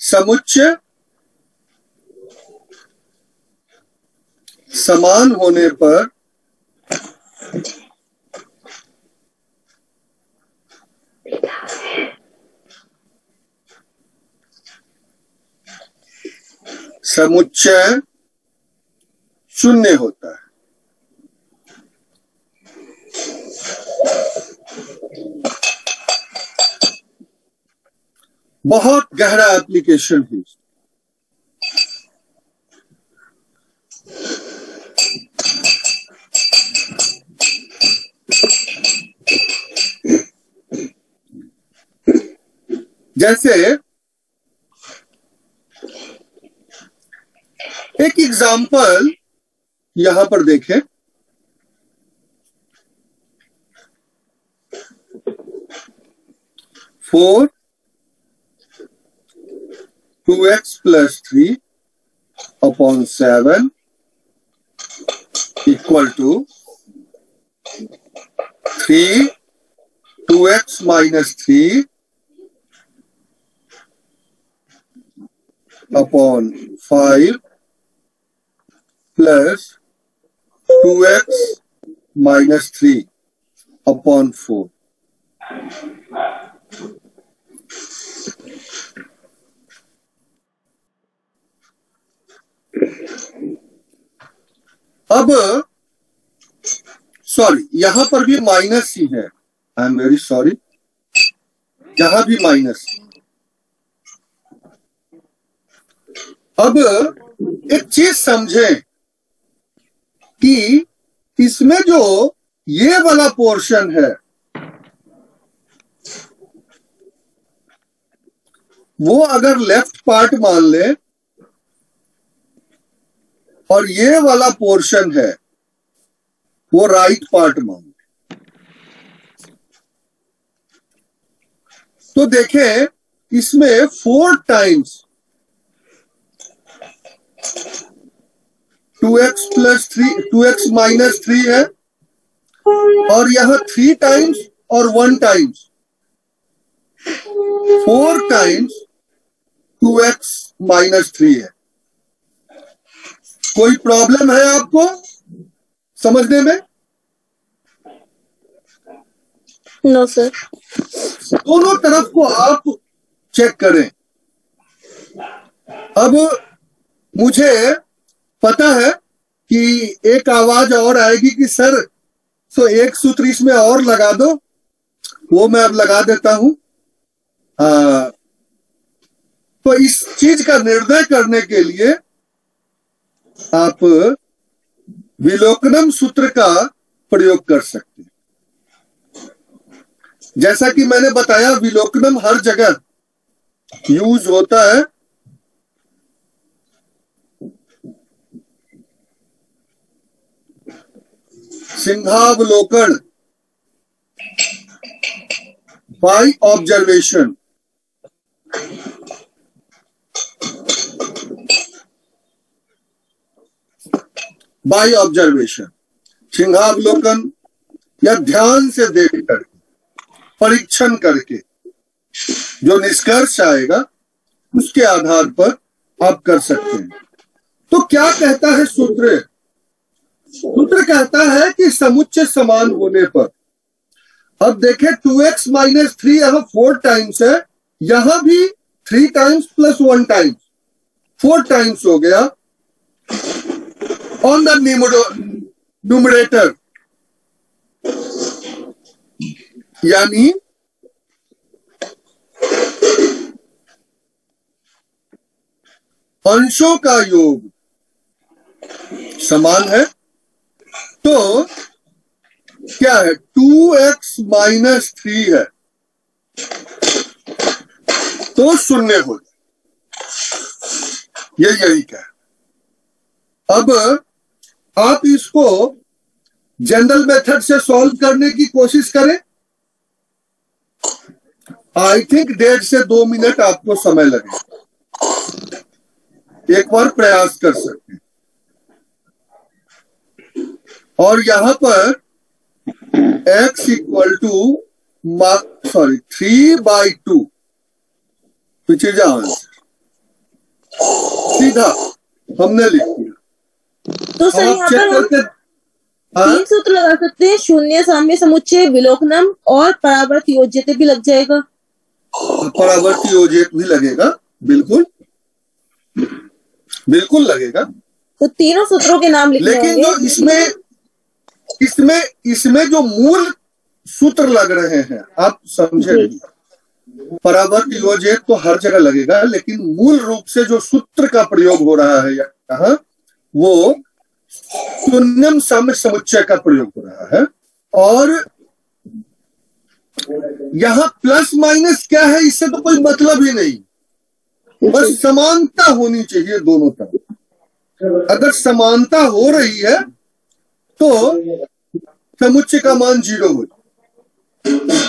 Speaker 2: समुच्चय समान होने पर समुच्चय शून्य होता है। बहुत गहरा एप्लीकेशन है। जैसे एक एग्जाम्पल यहां पर देखें। Four 2x plus 3 upon 7 equal to 3 2x minus 3 upon 5 plus 2x minus 3 upon 4। अब सॉरी, यहां पर भी माइनस ही है, आई एम वेरी सॉरी, यहां भी माइनस। अब एक चीज समझें कि इसमें जो ये वाला पोर्शन है वो अगर लेफ्ट पार्ट मान ले और ये वाला पोर्शन है वो राइट पार्ट मान ले, तो देखें इसमें 4 times 2x plus 3 2x minus 3 है और यहां 3 टाइम्स और 1 टाइम्स 4 टाइम्स 2x माइनस 3 है। कोई प्रॉब्लम है आपको समझने में?
Speaker 7: No sir.
Speaker 2: दोनों तरफ को आप चेक करें। अब मुझे पता है कि एक आवाज और आएगी कि सर तो एक सूत्र इसमें और लगा दो, वो मैं अब लगा देता हूं। तो इस चीज का निर्णय करने के लिए आप विलोकनम सूत्र का प्रयोग कर सकते हैं। जैसा कि मैंने बताया विलोकनम हर जगह यूज होता है। सिंहावलोकन, बाय ऑब्जर्वेशन, बाय ऑब्जर्वेशन, सिंहावलोकन या ध्यान से देख कर परीक्षण करके जो निष्कर्ष आएगा उसके आधार पर आप कर सकते हैं। तो क्या कहता है सूत्र? सूत्र कहता है कि समुच्चय समान होने पर, अब देखें 2x माइनस 3 यहां 4 टाइम्स है, यहां भी 3 टाइम्स प्लस 1 टाइम्स 4 टाइम्स हो गया ऑन द न्यूमरेटर, यानी अंशों का योग समान है। तो क्या है 2x माइनस 3 है तो 0 हो जाए, यही क्या है। अब आप इसको जनरल मेथड से सॉल्व करने की कोशिश करें। आई थिंक 1.5 से 2 मिनट आपको समय लगेगा, एक बार प्रयास कर सकते हैं। और यहां पर x equal to 3/2 which is answer, सीधा हमने लिख दिया।
Speaker 7: तो सर यहाँ पर हम 3 सूत्र लगा सकते हैं, शून्य साम्य समुच्चय, विलोकनम और परावर्त योज्यते भी लग जाएगा।
Speaker 2: परावर्त योज्यते भी लगेगा, बिल्कुल बिल्कुल लगेगा।
Speaker 7: तो तीनों सूत्रों के नाम लिख
Speaker 2: लेकिन जो इसमें जो मूल सूत्र लग रहे हैं आप समझे नहीं। परावर्त योज्यते तो हर जगह लगेगा, लेकिन मूल रूप से जो सूत्र का प्रयोग हो रहा है यहाँ वो शून्यम साम्य समुच्चय का प्रयोग हो रहा है। और यहां प्लस माइनस क्या है इससे तो कोई मतलब ही नहीं, बस समानता होनी चाहिए दोनों तरफ। अगर समानता हो रही है तो समुच्चय का मान 0 हो जाए,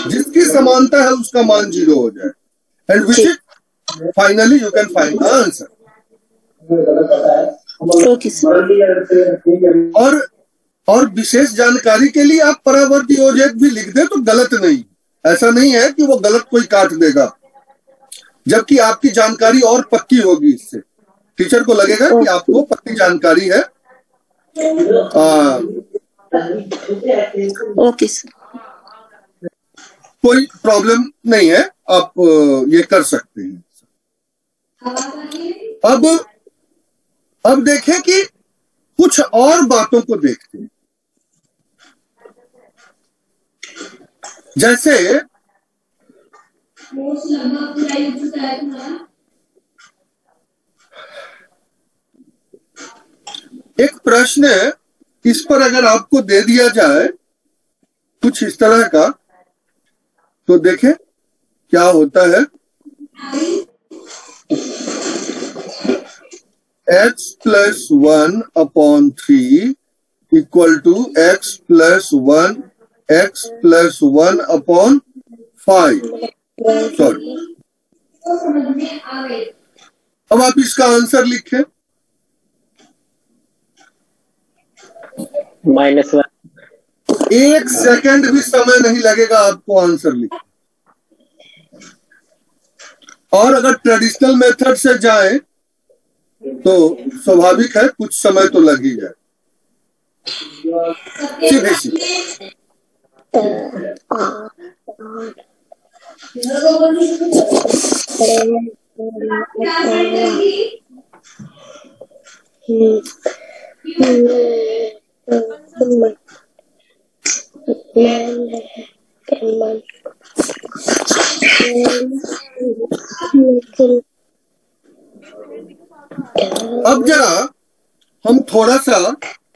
Speaker 2: जिसकी समानता है उसका मान 0 हो जाए, and which is finally you can find answer. और विशेष जानकारी के लिए आप परावर्त योज्यते भी लिख दे तो गलत नहीं, ऐसा नहीं है कि वो गलत कोई काट देगा, जबकि आपकी जानकारी और पक्की होगी। इससे टीचर को लगेगा कि आपको पक्की जानकारी है।
Speaker 7: ओके सर,
Speaker 2: कोई प्रॉब्लम नहीं है, आप ये कर सकते हैं। अब देखें कि कुछ और बातों को देखते हैं। जैसे एक प्रश्न इस पर अगर आपको दे दिया जाए कुछ इस तरह का, तो देखें क्या होता है। x plus 1/3 equal to x plus 1/5। Sorry, अब आप इसका आंसर लिखें।
Speaker 4: -1।
Speaker 2: एक सेकंड भी समय नहीं लगेगा आपको आंसर लिखने। और अगर ट्रेडिशनल मेथड से जाएं तो स्वाभाविक है कुछ समय तो लग ही जाए। सीधे सीधे अब जरा हम थोड़ा सा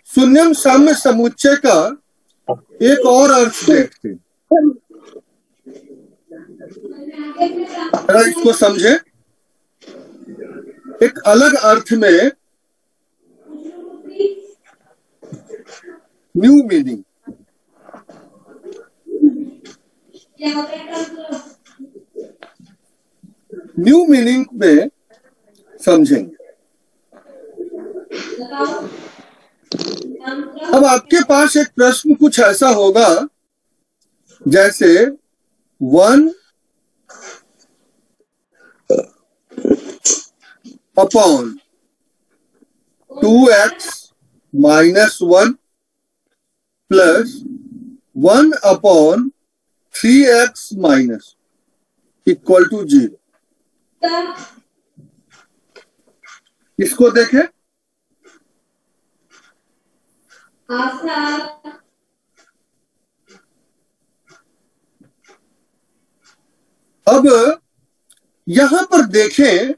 Speaker 2: शून्यम साम्य समुच्चय का एक और अर्थ देखते हैं। जरा इसको समझे। एक अलग अर्थ में न्यू मीनिंग, न्यू मीनिंग में समझेंगे। अब आपके पास एक प्रश्न कुछ ऐसा होगा जैसे 1/2x - 1 plus 1/3x equal to 0। इसको देखें। अब यहां पर देखें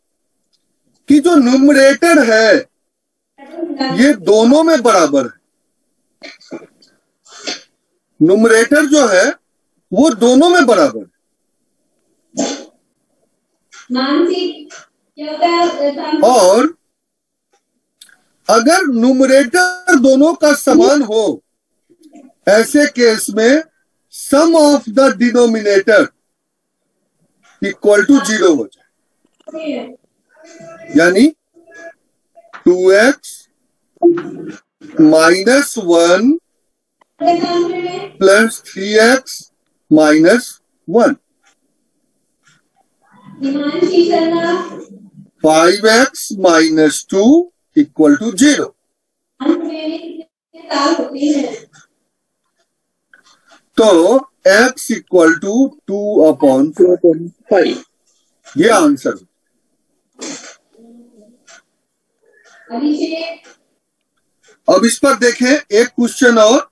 Speaker 2: कि जो न्यूमरेटर है ये दोनों में बराबर है। न्यूमरेटर जो है वो दोनों में बराबर है। और अगर न्यूमरेटर दोनों का समान हो, ऐसे केस में sum of the denominator equal to 0 हो जाए। यानी 2x - 1 plus 3x - 1, 5x - 2 equal to 0। तो x इक्वल टू 2/5 ये आंसर। अब इस पर देखें एक क्वेश्चन और,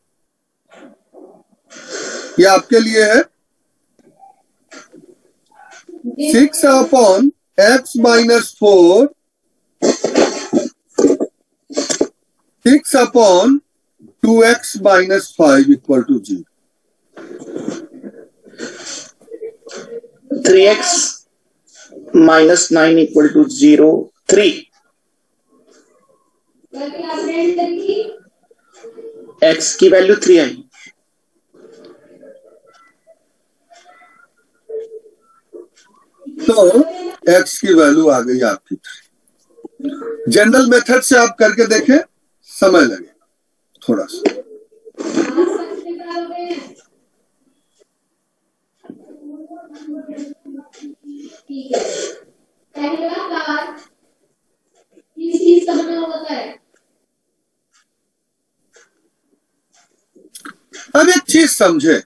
Speaker 2: ये आपके लिए है। 6/x - 4 6/2x - 5 equal to 0।
Speaker 3: 3x - 9 equal to 0। 3 x की वैल्यू 3 आई।
Speaker 2: तो x की वैल्यू आ गई आपकी 3। जनरल मेथड से आप करके देखें, समय लगे थोड़ा सा। अब एक चीज समझे,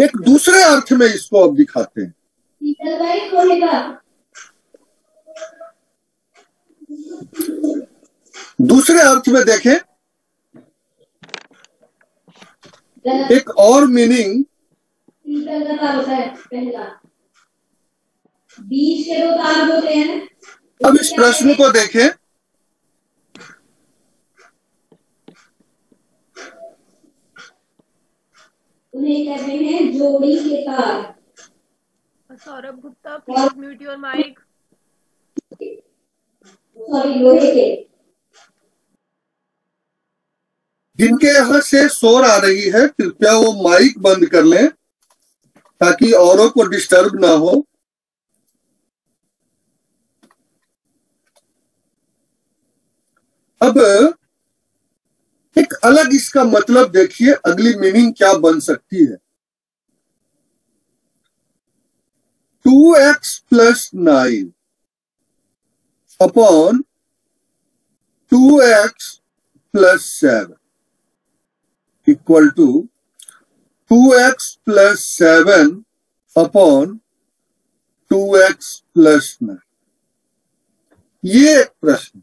Speaker 2: एक दूसरे अर्थ में इसको अब दिखाते हैं। दूसरे अर्थ में देखें, एक और मीनिंग,
Speaker 8: बीच के दो तार होते हैं।
Speaker 2: अब इस प्रश्न को देखें।
Speaker 8: उन्हें कहते हैं जोड़ी के तार।
Speaker 1: Saurabh Gupta, please mute your mic.
Speaker 8: Sorry, लोहे के।
Speaker 2: जिनके यहां से शोर आ रही है कृपया वो माइक बंद कर लें ताकि औरों को डिस्टर्ब ना हो। अब एक अलग इसका मतलब देखिए, अगली मीनिंग क्या बन सकती है। 2x + 9 upon 2x + 7 equal to 2x + 7 upon 2x + 9। ये एक प्रश्न,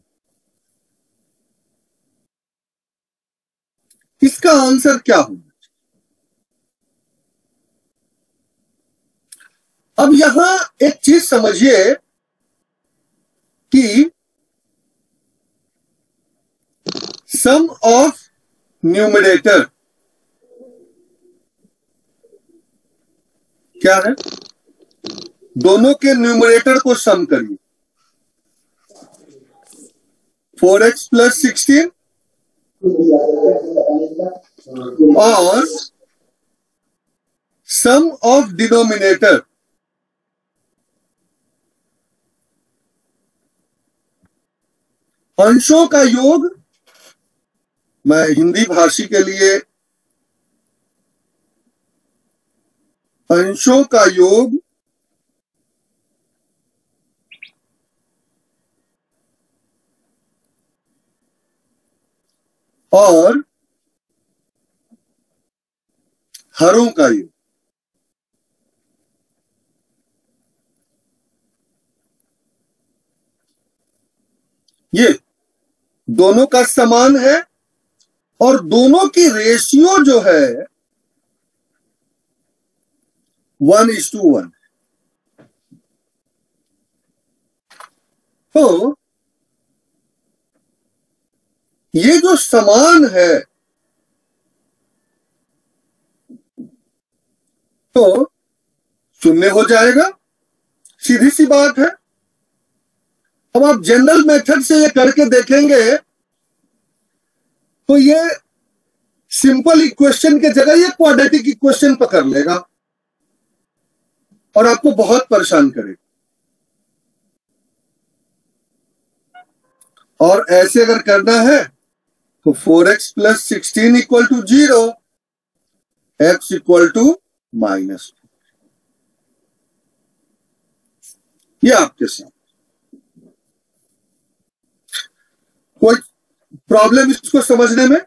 Speaker 2: इसका आंसर क्या होगा? अब यहां एक चीज समझिए कि सम ऑफ न्यूमरेटर क्या है? दोनों के न्यूमरेटर को सम करिए। 4x + 16 और सम ऑफ डिनोमिनेटर अंशों का योग। मैं हिंदी भाषी के लिए अंशों का योग और हरों का योग। ये दोनों का समान है और दोनों की रेशियो जो है 1:1। तो ये जो समान है तो शून्य हो जाएगा, सीधी सी बात है। अब आप जनरल मेथड से ये करके देखेंगे तो ये सिंपल इक्वेशन के जगह ये क्वाड्रेटिक इक्वेशन पकड़ लेगा और आपको बहुत परेशान करेगा। और ऐसे अगर करना है तो 4x + 16 = 0, x = -2। ये आपके साथ कोई प्रॉब्लम इसको समझने में?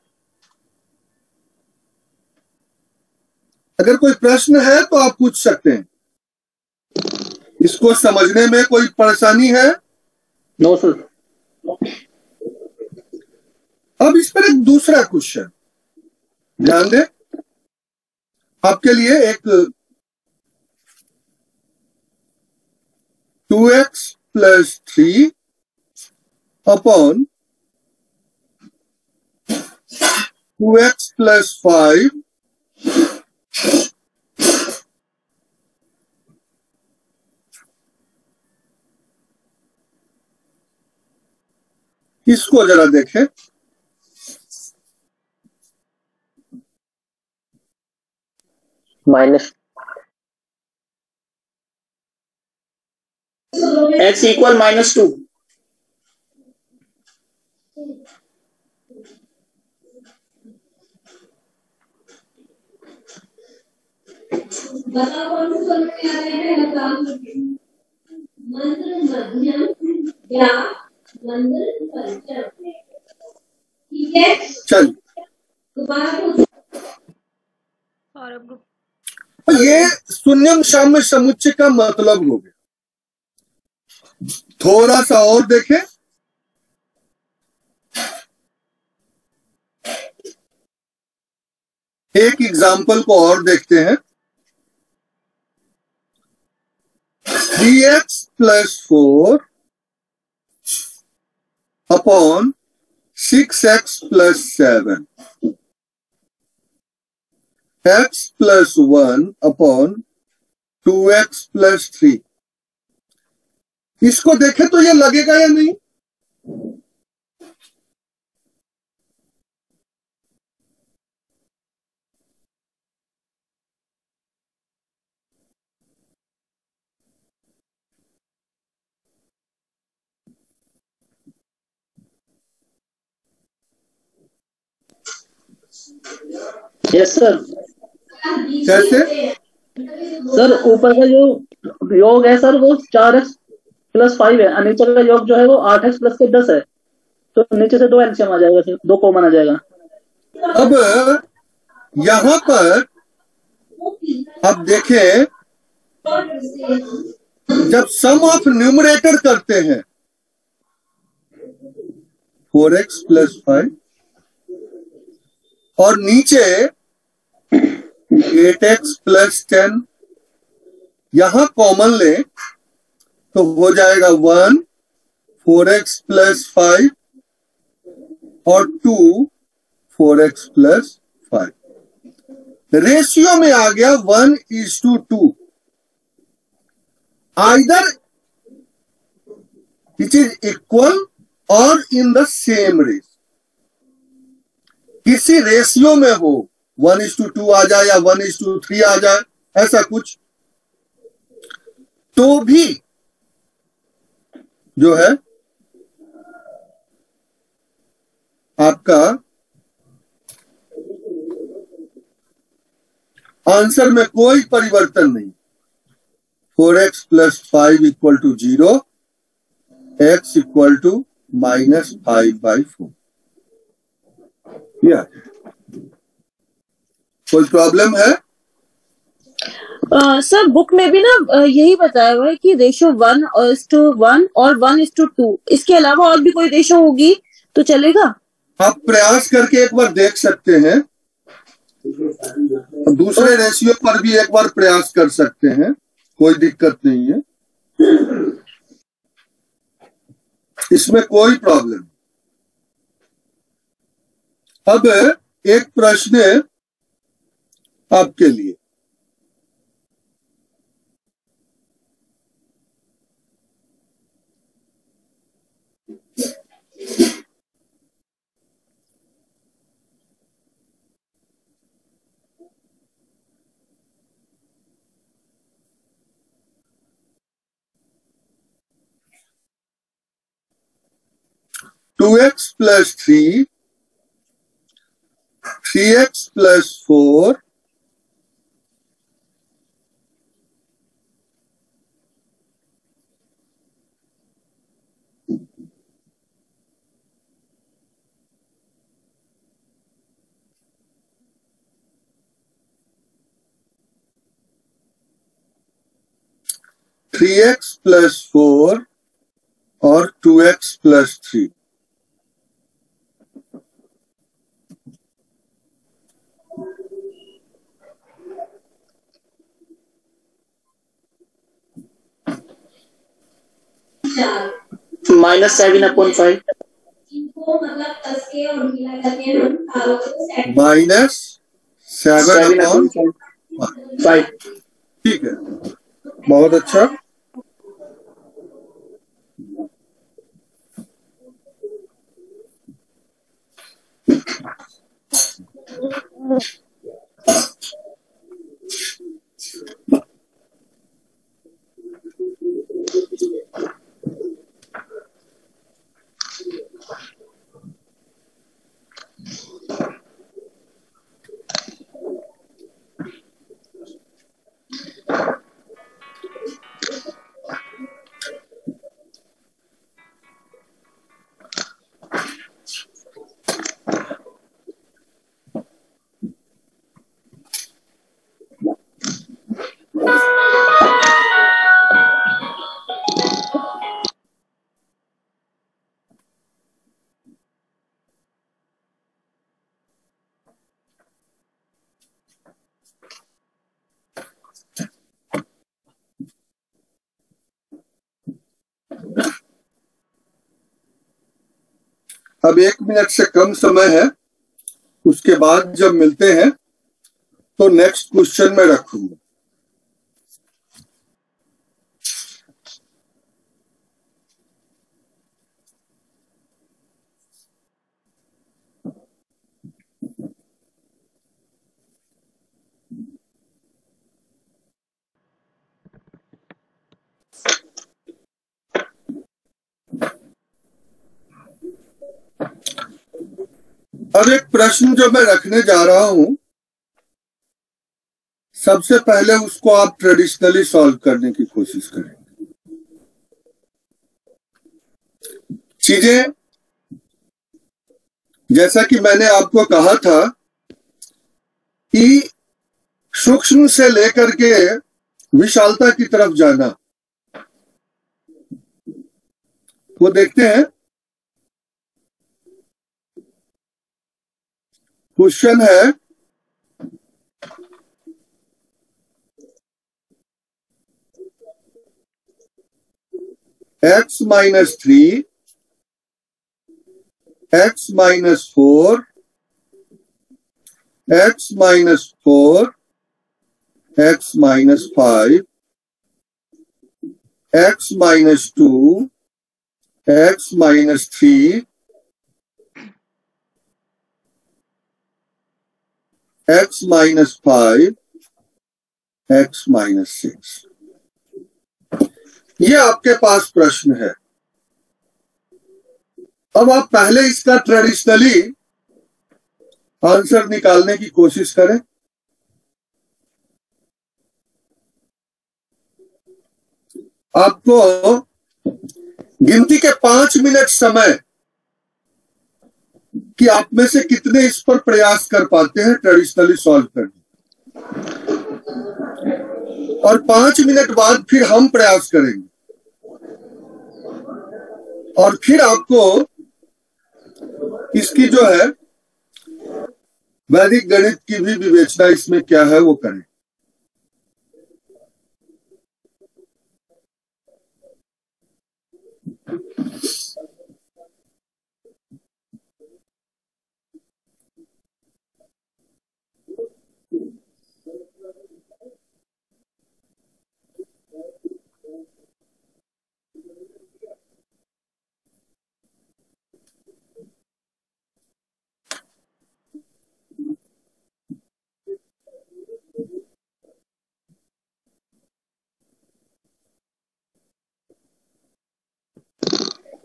Speaker 2: अगर कोई प्रश्न है तो आप पूछ सकते हैं। इसको समझने में कोई परेशानी है?
Speaker 6: No sir.
Speaker 2: अब इस पर एक दूसरा क्वेश्चन ध्यान दें, आपके लिए एक 2x + 3 अपॉन 2x + 5 इसको जरा देखें।
Speaker 4: Minus
Speaker 3: x = -2।
Speaker 8: बताओ कौन से सूत्र में आ रहे हैं? मंत्र मध्यम या मंत्र पंचम। ठीक है,
Speaker 2: चल
Speaker 8: दोबारा
Speaker 1: सौरभ गुप्ता,
Speaker 2: ये शून्यम साम्य समुच्चय का मतलब हो गया। थोड़ा सा और देखें। एक एग्जाम्पल को और देखते हैं। 3x + 4 upon 6x + 7 x + 1 upon 2x + 3। इसको देखें तो ये लगेगा या नहीं?
Speaker 6: Yes sir.
Speaker 2: कैसे?
Speaker 6: सर ऊपर का जो योग है सर वो 4x + 5 है, और नीचे का योग जो है वो 8x + 10 है, तो नीचे से 2 एलसीएम आ जाएगा सर, 2 कॉमन आ जाएगा।
Speaker 2: अब यहां पर अब देखें, जब सम ऑफ न्यूमरेटर करते हैं 4x + 5 और नीचे 8x + 10, यहां कॉमन ले तो हो जाएगा 1 4x + 5 और 2 4x + 5। रेशियो में आ गया 1:2। आइदर इट इज इक्वल और इन द सेम रेस। किसी रेशियो में हो 1:2 आ जाए या 1:3 आ जाए, ऐसा कुछ, तो भी जो है आपका आंसर में कोई परिवर्तन नहीं। 4x + 5 = 0, x = -5/4। या कोई प्रॉब्लम है?
Speaker 7: सर बुक में भी ना यही बताया हुआ है कि रेशो 1:1 और 1:2, इसके अलावा और भी कोई रेशो होगी तो चलेगा?
Speaker 2: आप प्रयास करके एक बार देख सकते हैं, दूसरे रेशियो पर भी एक बार प्रयास कर सकते हैं, कोई दिक्कत नहीं है, इसमें कोई प्रॉब्लम। अब एक प्रश्न आपके लिए। टू एक्स + 3, 3x + 4, और 2x + 3।
Speaker 3: -7/5
Speaker 8: इनको मतलब कस के और मिला करके हम तारों को सेट
Speaker 3: -7/5।
Speaker 2: ठीक है, बहुत अच्छा। अब 1 मिनट से कम समय है, उसके बाद जब मिलते हैं तो नेक्स्ट क्वेश्चन में रखूंगा। अब एक प्रश्न जो मैं रखने जा रहा हूं, सबसे पहले उसको आप ट्रेडिशनली सॉल्व करने की कोशिश करें। चीजें जैसा कि मैंने आपको कहा था कि सूक्ष्म से लेकर के विशालता की तरफ जाना, वो देखते हैं। क्वेश्चन है x minus 3, x minus 4, x minus 4, x minus 5, x minus 2, x minus 3, x minus 5, x minus 6। ये आपके पास प्रश्न है। अब आप पहले इसका ट्रेडिशनली आंसर निकालने की कोशिश करें। आपको गिनती के 5 मिनट समय कि आप में से कितने इस पर प्रयास कर पाते हैं ट्रेडिशनली सॉल्व करने, और 5 मिनट बाद फिर हम प्रयास करेंगे और फिर आपको इसकी जो है वैदिक गणित की भी विवेचना इसमें क्या है वो करें।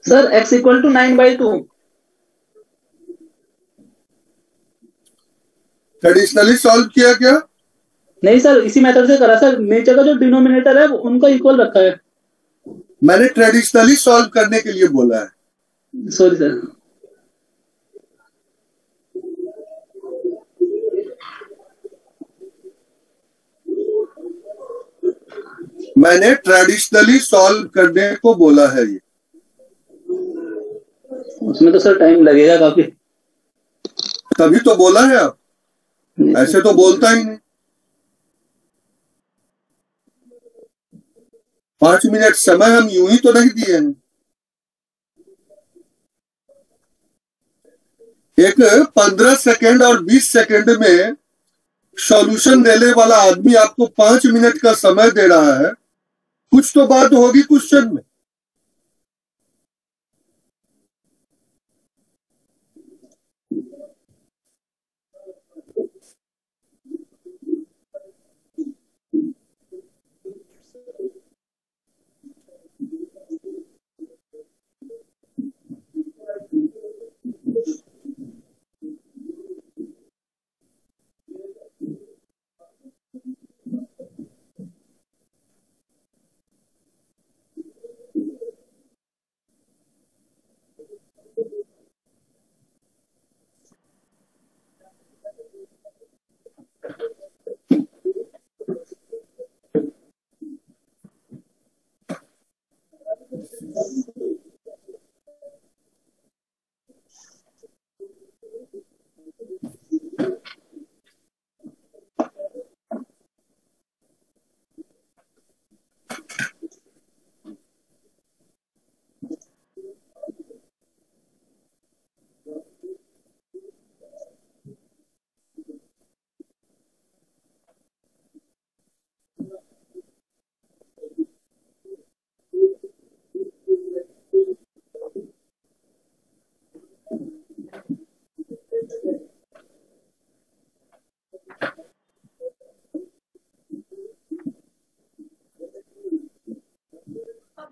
Speaker 6: Sir x equal to 9/2।
Speaker 2: Traditionally solve किया क्या?
Speaker 6: नहीं सर, इसी मेथड से करा सर। नीचे का जो डिनोमिनेटर है उनका इक्वल रखा है।
Speaker 2: मैंने ट्रेडिशनली सॉल्व करने के लिए बोला है।
Speaker 6: Sorry sir.
Speaker 2: मैंने ट्रेडिशनली सॉल्व करने को बोला है। ये
Speaker 6: उसमें तो सर टाइम लगेगा काफी।
Speaker 2: तभी तो बोला है आप, ऐसे तो बोलता ही नहीं। 5 मिनट समय हम यूं ही तो नहीं दिए हैं। एक 15 सेकंड और 20 सेकंड में सॉल्यूशन देने वाला आदमी आपको 5 मिनट का समय दे रहा है, कुछ तो बात होगी क्वेश्चन में।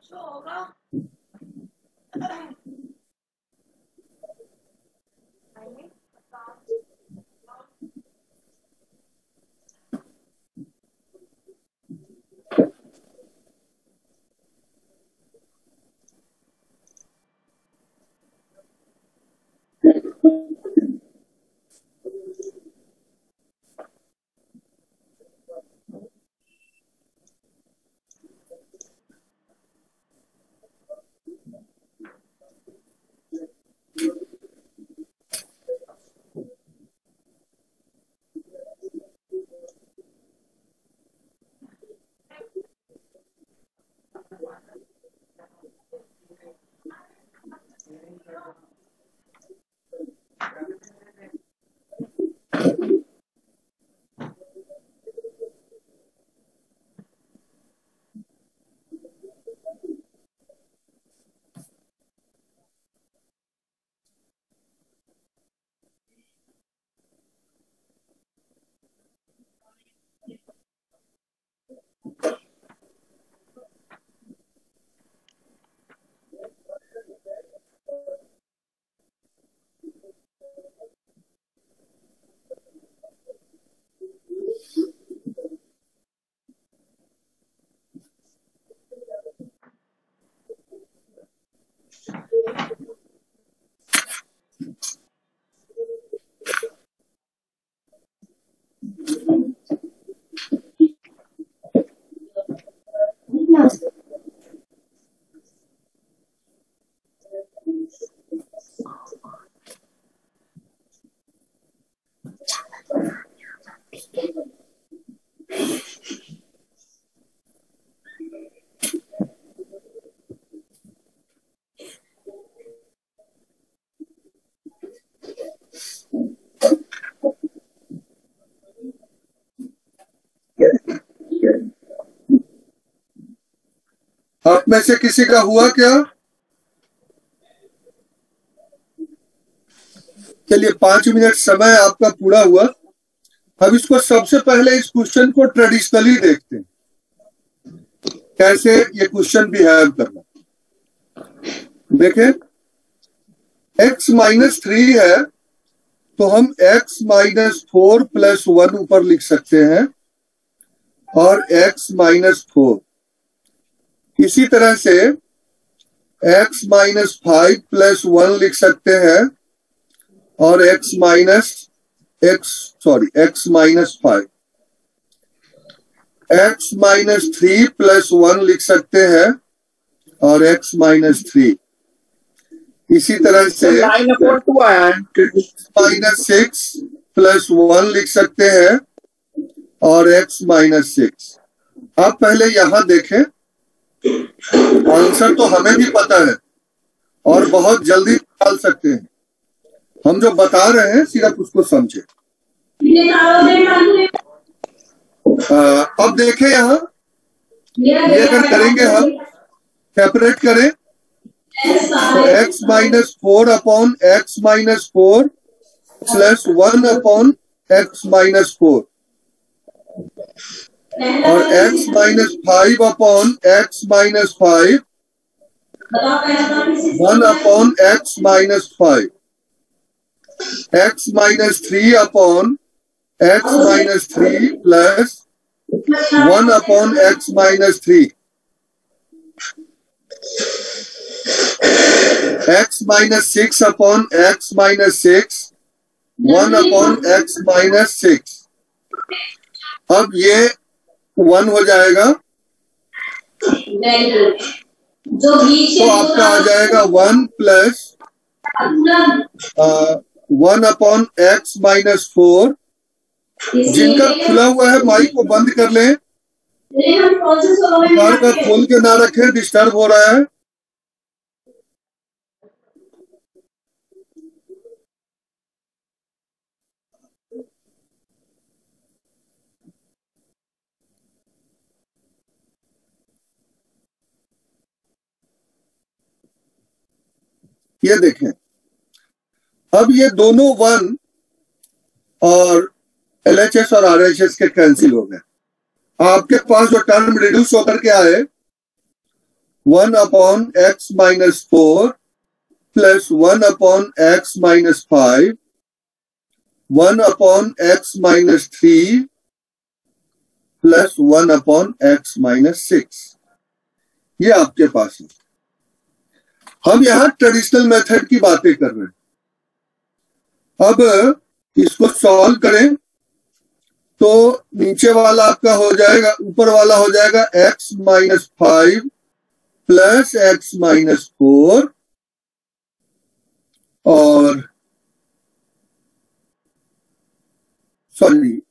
Speaker 1: कुछ तो होगा।
Speaker 2: आप में से किसी का हुआ क्या? चलिए 5 मिनट समय आपका पूरा हुआ। अब इसको सबसे पहले इस क्वेश्चन को ट्रेडिशनली देखते हैं, कैसे ये क्वेश्चन बिहेव करना। देखें, x -3 है तो हम x -4 + 1 ऊपर लिख सकते हैं और x -4। इसी तरह से x -5 + 1 लिख सकते हैं और x -5, x -3 + 1 लिख सकते हैं और x -3। इसी तरह से -6 + 1 लिख सकते हैं और x -6। आप पहले यहां देखें, आंसर तो हमें भी पता है और बहुत जल्दी निकाल सकते हैं। हम जो बता रहे हैं सिर्फ उसको समझे। अब देखें यहाँ, ये अगर करेंगे हम, सेपरेट करें तो x -4 / x -4 + 1 / x -4 और x -5 / x -5 1 / x -5, x -3 / x -3 plus 1 / x -3, x -6 / x -6 1 / x -6। अब ये 1 हो जाएगा तो आपका आ जाएगा 1 + 1 / x -4। जिनका खुला हुआ है माइक को बंद कर लें, कार का खोल के ना रखें, डिस्टर्ब हो रहा है। ये देखें, अब ये दोनों 1 और LHS और RHS के कैंसिल हो गए। आपके पास जो टर्म रिड्यूस होकर के आए 1 upon x minus 4 plus 1 upon x minus 5, 1 upon x minus 3 plus 1 upon x minus 6। ये आपके पास है। हम यहां ट्रेडिशनल मेथड की बातें कर रहे हैं। अब इसको सॉल्व करें तो नीचे वाला आपका हो जाएगा, ऊपर वाला हो जाएगा x minus 5 plus x minus 4 और सॉरी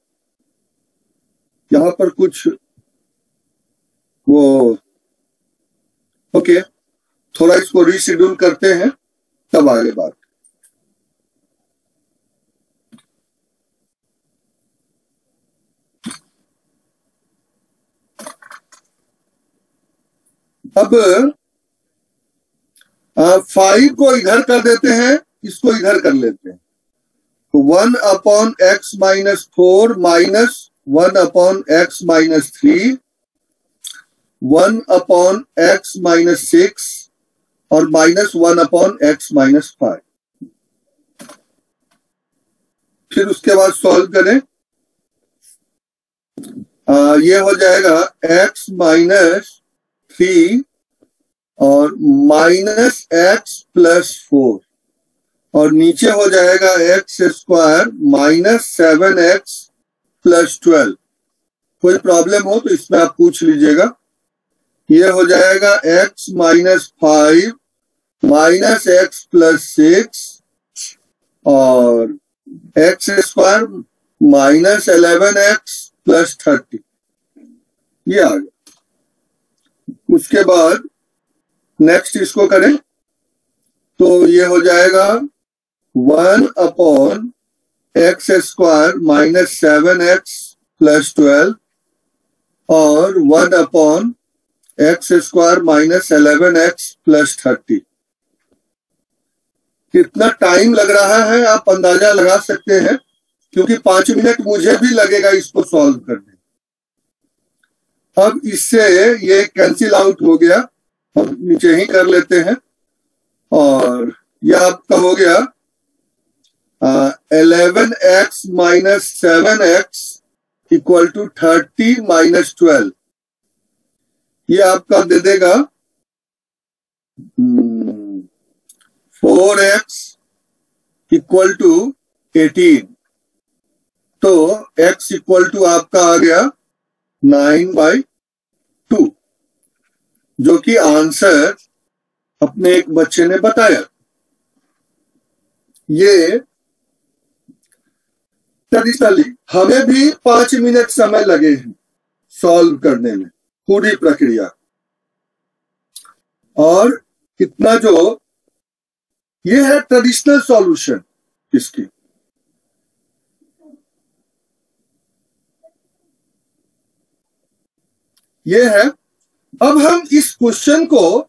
Speaker 2: यहां पर कुछ वो ओके, थोड़ा इसको रीशेड्यूल करते हैं तब आगे बात। अब 5 को इधर कर देते हैं, इसको इधर कर लेते हैं। तो 1 upon x minus 4 minus 1 upon x minus 3, 1 upon x minus 6 और माइनस 1 अपॉन एक्स माइनस 5। फिर उसके बाद सॉल्व करें, ये हो जाएगा x माइनस 3 और माइनस एक्स प्लस 4 और नीचे हो जाएगा x square minus 7x plus 12। कोई प्रॉब्लम हो तो इसमें आप पूछ लीजिएगा। ये हो जाएगा x minus 5 minus x plus 6 और x square minus 11x plus 30। ये आ गया। उसके बाद नेक्स्ट इसको करें तो ये हो जाएगा 1 upon x square minus 7x plus 12 और 1 upon x square minus 11x plus 30। कितना टाइम लग रहा है आप अंदाजा लगा सकते हैं, क्योंकि 5 मिनट मुझे भी लगेगा इसको सॉल्व करने। अब इससे ये कैंसिल आउट हो गया, हम नीचे ही कर लेते हैं और यह आपका हो गया 11x minus 7x equal to 30 minus 12। ये आपका दे देगा 4x इक्वल टू 18। तो x इक्वल टू आपका आ गया 9/2, जो कि आंसर अपने एक बच्चे ने बताया। ये ट्रेडिशनली हमें भी 5 मिनट समय लगे हैं सॉल्व करने में पूरी प्रक्रिया। और कितना जो ये है ट्रेडिशनल सॉल्यूशन इसकी। ये है। अब हम इस क्वेश्चन को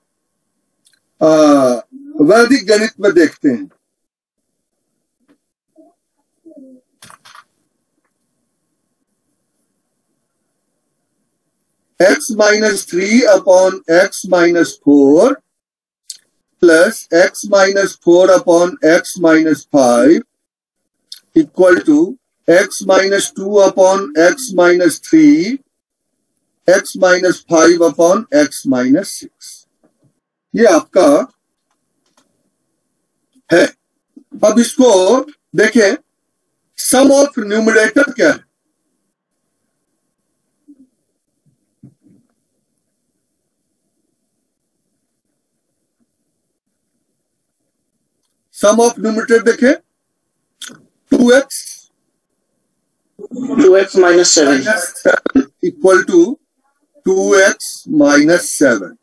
Speaker 2: वैदिक गणित में देखते हैं। x minus 3 upon x minus 4 plus x minus 4 upon x minus 5 equal to x minus 2 upon x minus 3 x minus 5 upon x minus 6। ये आपका है। अब इसको देखें, सम ऑफ न्यूमरेटर क्या है? सम ऑफ न्यूमरेटर देखें, 2x
Speaker 3: minus 7
Speaker 2: equal to 2x minus 7।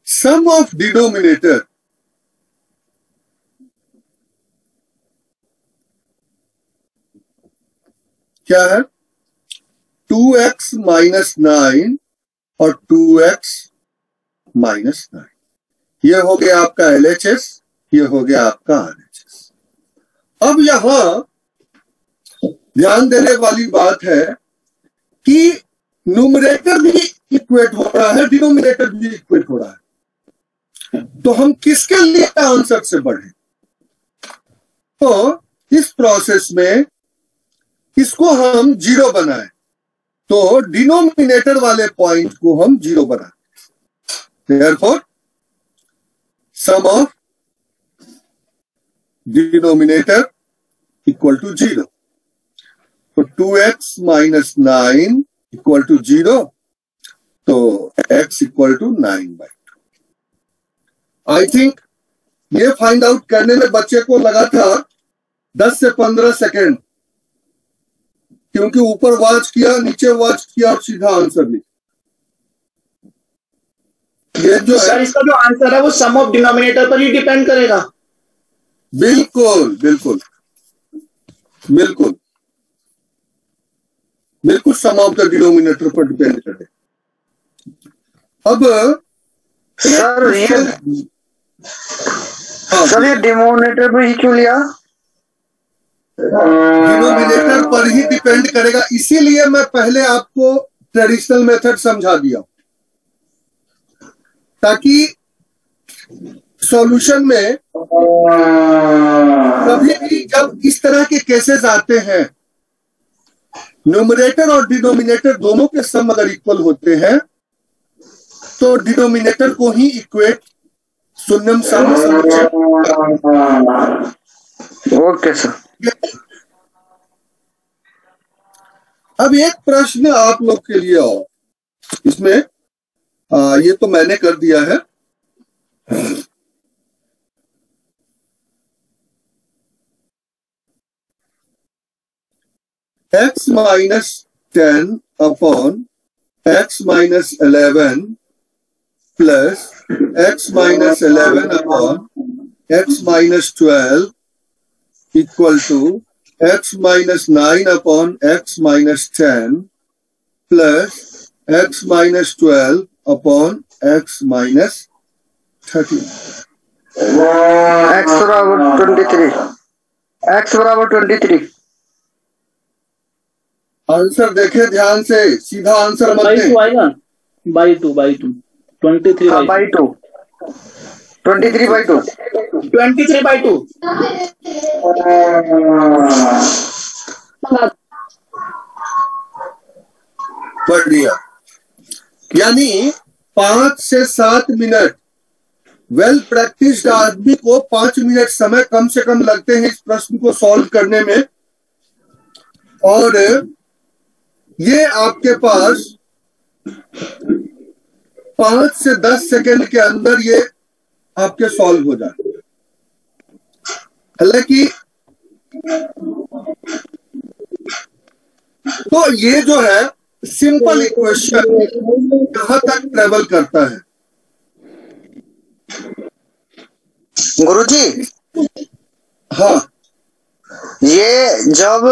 Speaker 2: Sum of denominator क्या है? 2x माइनस 9 और 2x माइनस 9। ये हो गया आपका LHS, ये हो गया आपका RHS। अब यहां ध्यान देने वाली बात है कि न्यूमरेटर भी इक्वेट हो रहा है, डिनोमिनेटर भी इक्वेट हो रहा है, तो हम किसके लिए आंसर से बढ़े? तो इस प्रोसेस में इसको हम जीरो बनाए, तो डिनोमिनेटर वाले पॉइंट को हम जीरो बनाए। Therefore, sum of denominator equal to 0. तो 2x minus 9 equal to 0, तो x equal to 9/2। I think ये फाइंड आउट करने में बच्चे को लगा था 10 से 15 सेकेंड, क्योंकि ऊपर वॉच किया, नीचे वॉच किया और सीधा आंसर लिखा। ये जो
Speaker 3: सर इसका जो आंसर है वो सम ऑफ डिनोमिनेटर पर ही डिपेंड करेगा।
Speaker 2: बिल्कुल बिल्कुल बिल्कुल बिल्कुल सम ऑफ द डिनोमिनेटर पर डिपेंड करे। अब
Speaker 4: सर ये डिनोमिनेटर पर ही क्यों लिया?
Speaker 2: डिनोमिनेटर पर ही डिपेंड करेगा, इसीलिए मैं पहले आपको ट्रेडिशनल मेथड समझा दिया, ताकि सॉल्यूशन में कभी भी जब इस तरह के केसेस आते हैं, न्यूमरेटर और डिनोमिनेटर दोनों के सम अगर इक्वल होते हैं, तो डिनोमिनेटर को ही इक्वेट शून्यम सम समुच्चय।
Speaker 4: Okay sir.
Speaker 2: अब एक प्रश्न आप लोग के लिए और, इसमें ये तो मैंने कर दिया है। x minus 10 upon x minus 11 plus x minus 11 upon x minus 12 equal to x minus 9 upon x minus 10 plus x minus 12 upon x minus 13।
Speaker 4: x बराबर 23। x बराबर 23।
Speaker 2: आंसर देखे ध्यान से, सीधा आंसर मत दें।
Speaker 6: आएगा बाई टू 23/2।
Speaker 3: 23/2।
Speaker 2: पढ़ लिया, यानी 5 से 7 मिनट। वेल प्रैक्टिस्ड आदमी को 5 मिनट समय कम से कम लगते हैं इस प्रश्न को सॉल्व करने में, और ये आपके पास 5 से 10 सेकंड के अंदर ये आपके सॉल्व हो जाए। हालांकि तो ये जो है सिंपल इक्वेशन कहां तक ट्रेवल करता है?
Speaker 4: गुरुजी,
Speaker 2: हाँ,
Speaker 4: ये जब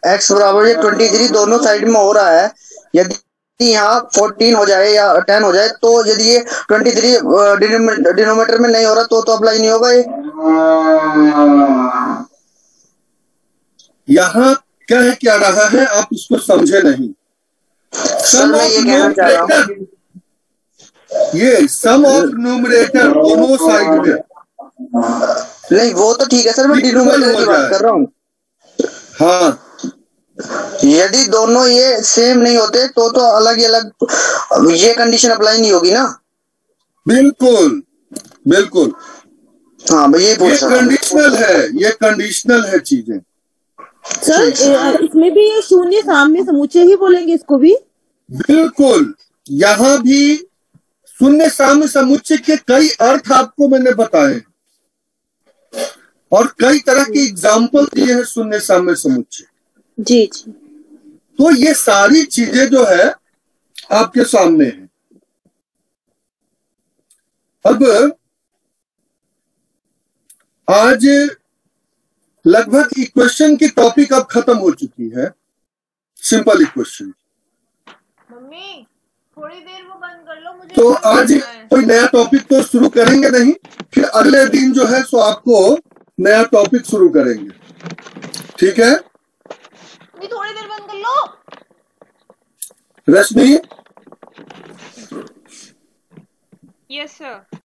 Speaker 4: x बराबर 23 दोनों साइड में हो रहा है, यदि यहाँ 14 हो जाए या 10 हो जाए, तो यदि ये 23 डिनोमिनेटर में नहीं हो रहा तो अप्लाई नहीं होगा ये।
Speaker 2: यहाँ कह क्या रहा है आप इसको समझे नहीं।
Speaker 4: सर मैं ये कहना चाह रहा हूँ,
Speaker 2: ये सम ऑफ न्यूमरेटर दोनों साइड में,
Speaker 4: नहीं वो तो ठीक है सर, मैं डिनोमिनेटर की बात कर रहा हूँ।
Speaker 2: हाँ,
Speaker 4: यदि दोनों ये सेम नहीं होते तो अलग ही अलग ये कंडीशन अप्लाई नहीं होगी ना।
Speaker 2: बिल्कुल बिल्कुल,
Speaker 4: हाँ भाई ये
Speaker 2: कंडीशनल है, ये कंडीशनल है चीजें।
Speaker 7: सर इसमें भी ये शून्य साम्य समुच्चय ही बोलेंगे इसको भी?
Speaker 2: बिल्कुल, यहाँ भी शून्य साम्य समुच्चय के कई अर्थ आपको मैंने बताए और कई तरह के एग्जाम्पल दिए हैं शून्य साम्य समुच्चय।
Speaker 7: जी जी,
Speaker 2: तो ये सारी चीजें जो है आपके सामने है। अब आज लगभग इक्वेशन की टॉपिक अब खत्म हो चुकी है, सिंपल इक्वेशन।
Speaker 1: मम्मी थोड़ी देर वो बंद कर लो, मुझे
Speaker 2: तो आज कोई नया टॉपिक तो शुरू करेंगे नहीं, फिर अगले दिन जो है सो आपको नया टॉपिक शुरू करेंगे, ठीक है?
Speaker 1: थोड़ी देर बंद कर लो।
Speaker 2: रश्मि,
Speaker 1: Yes, sir.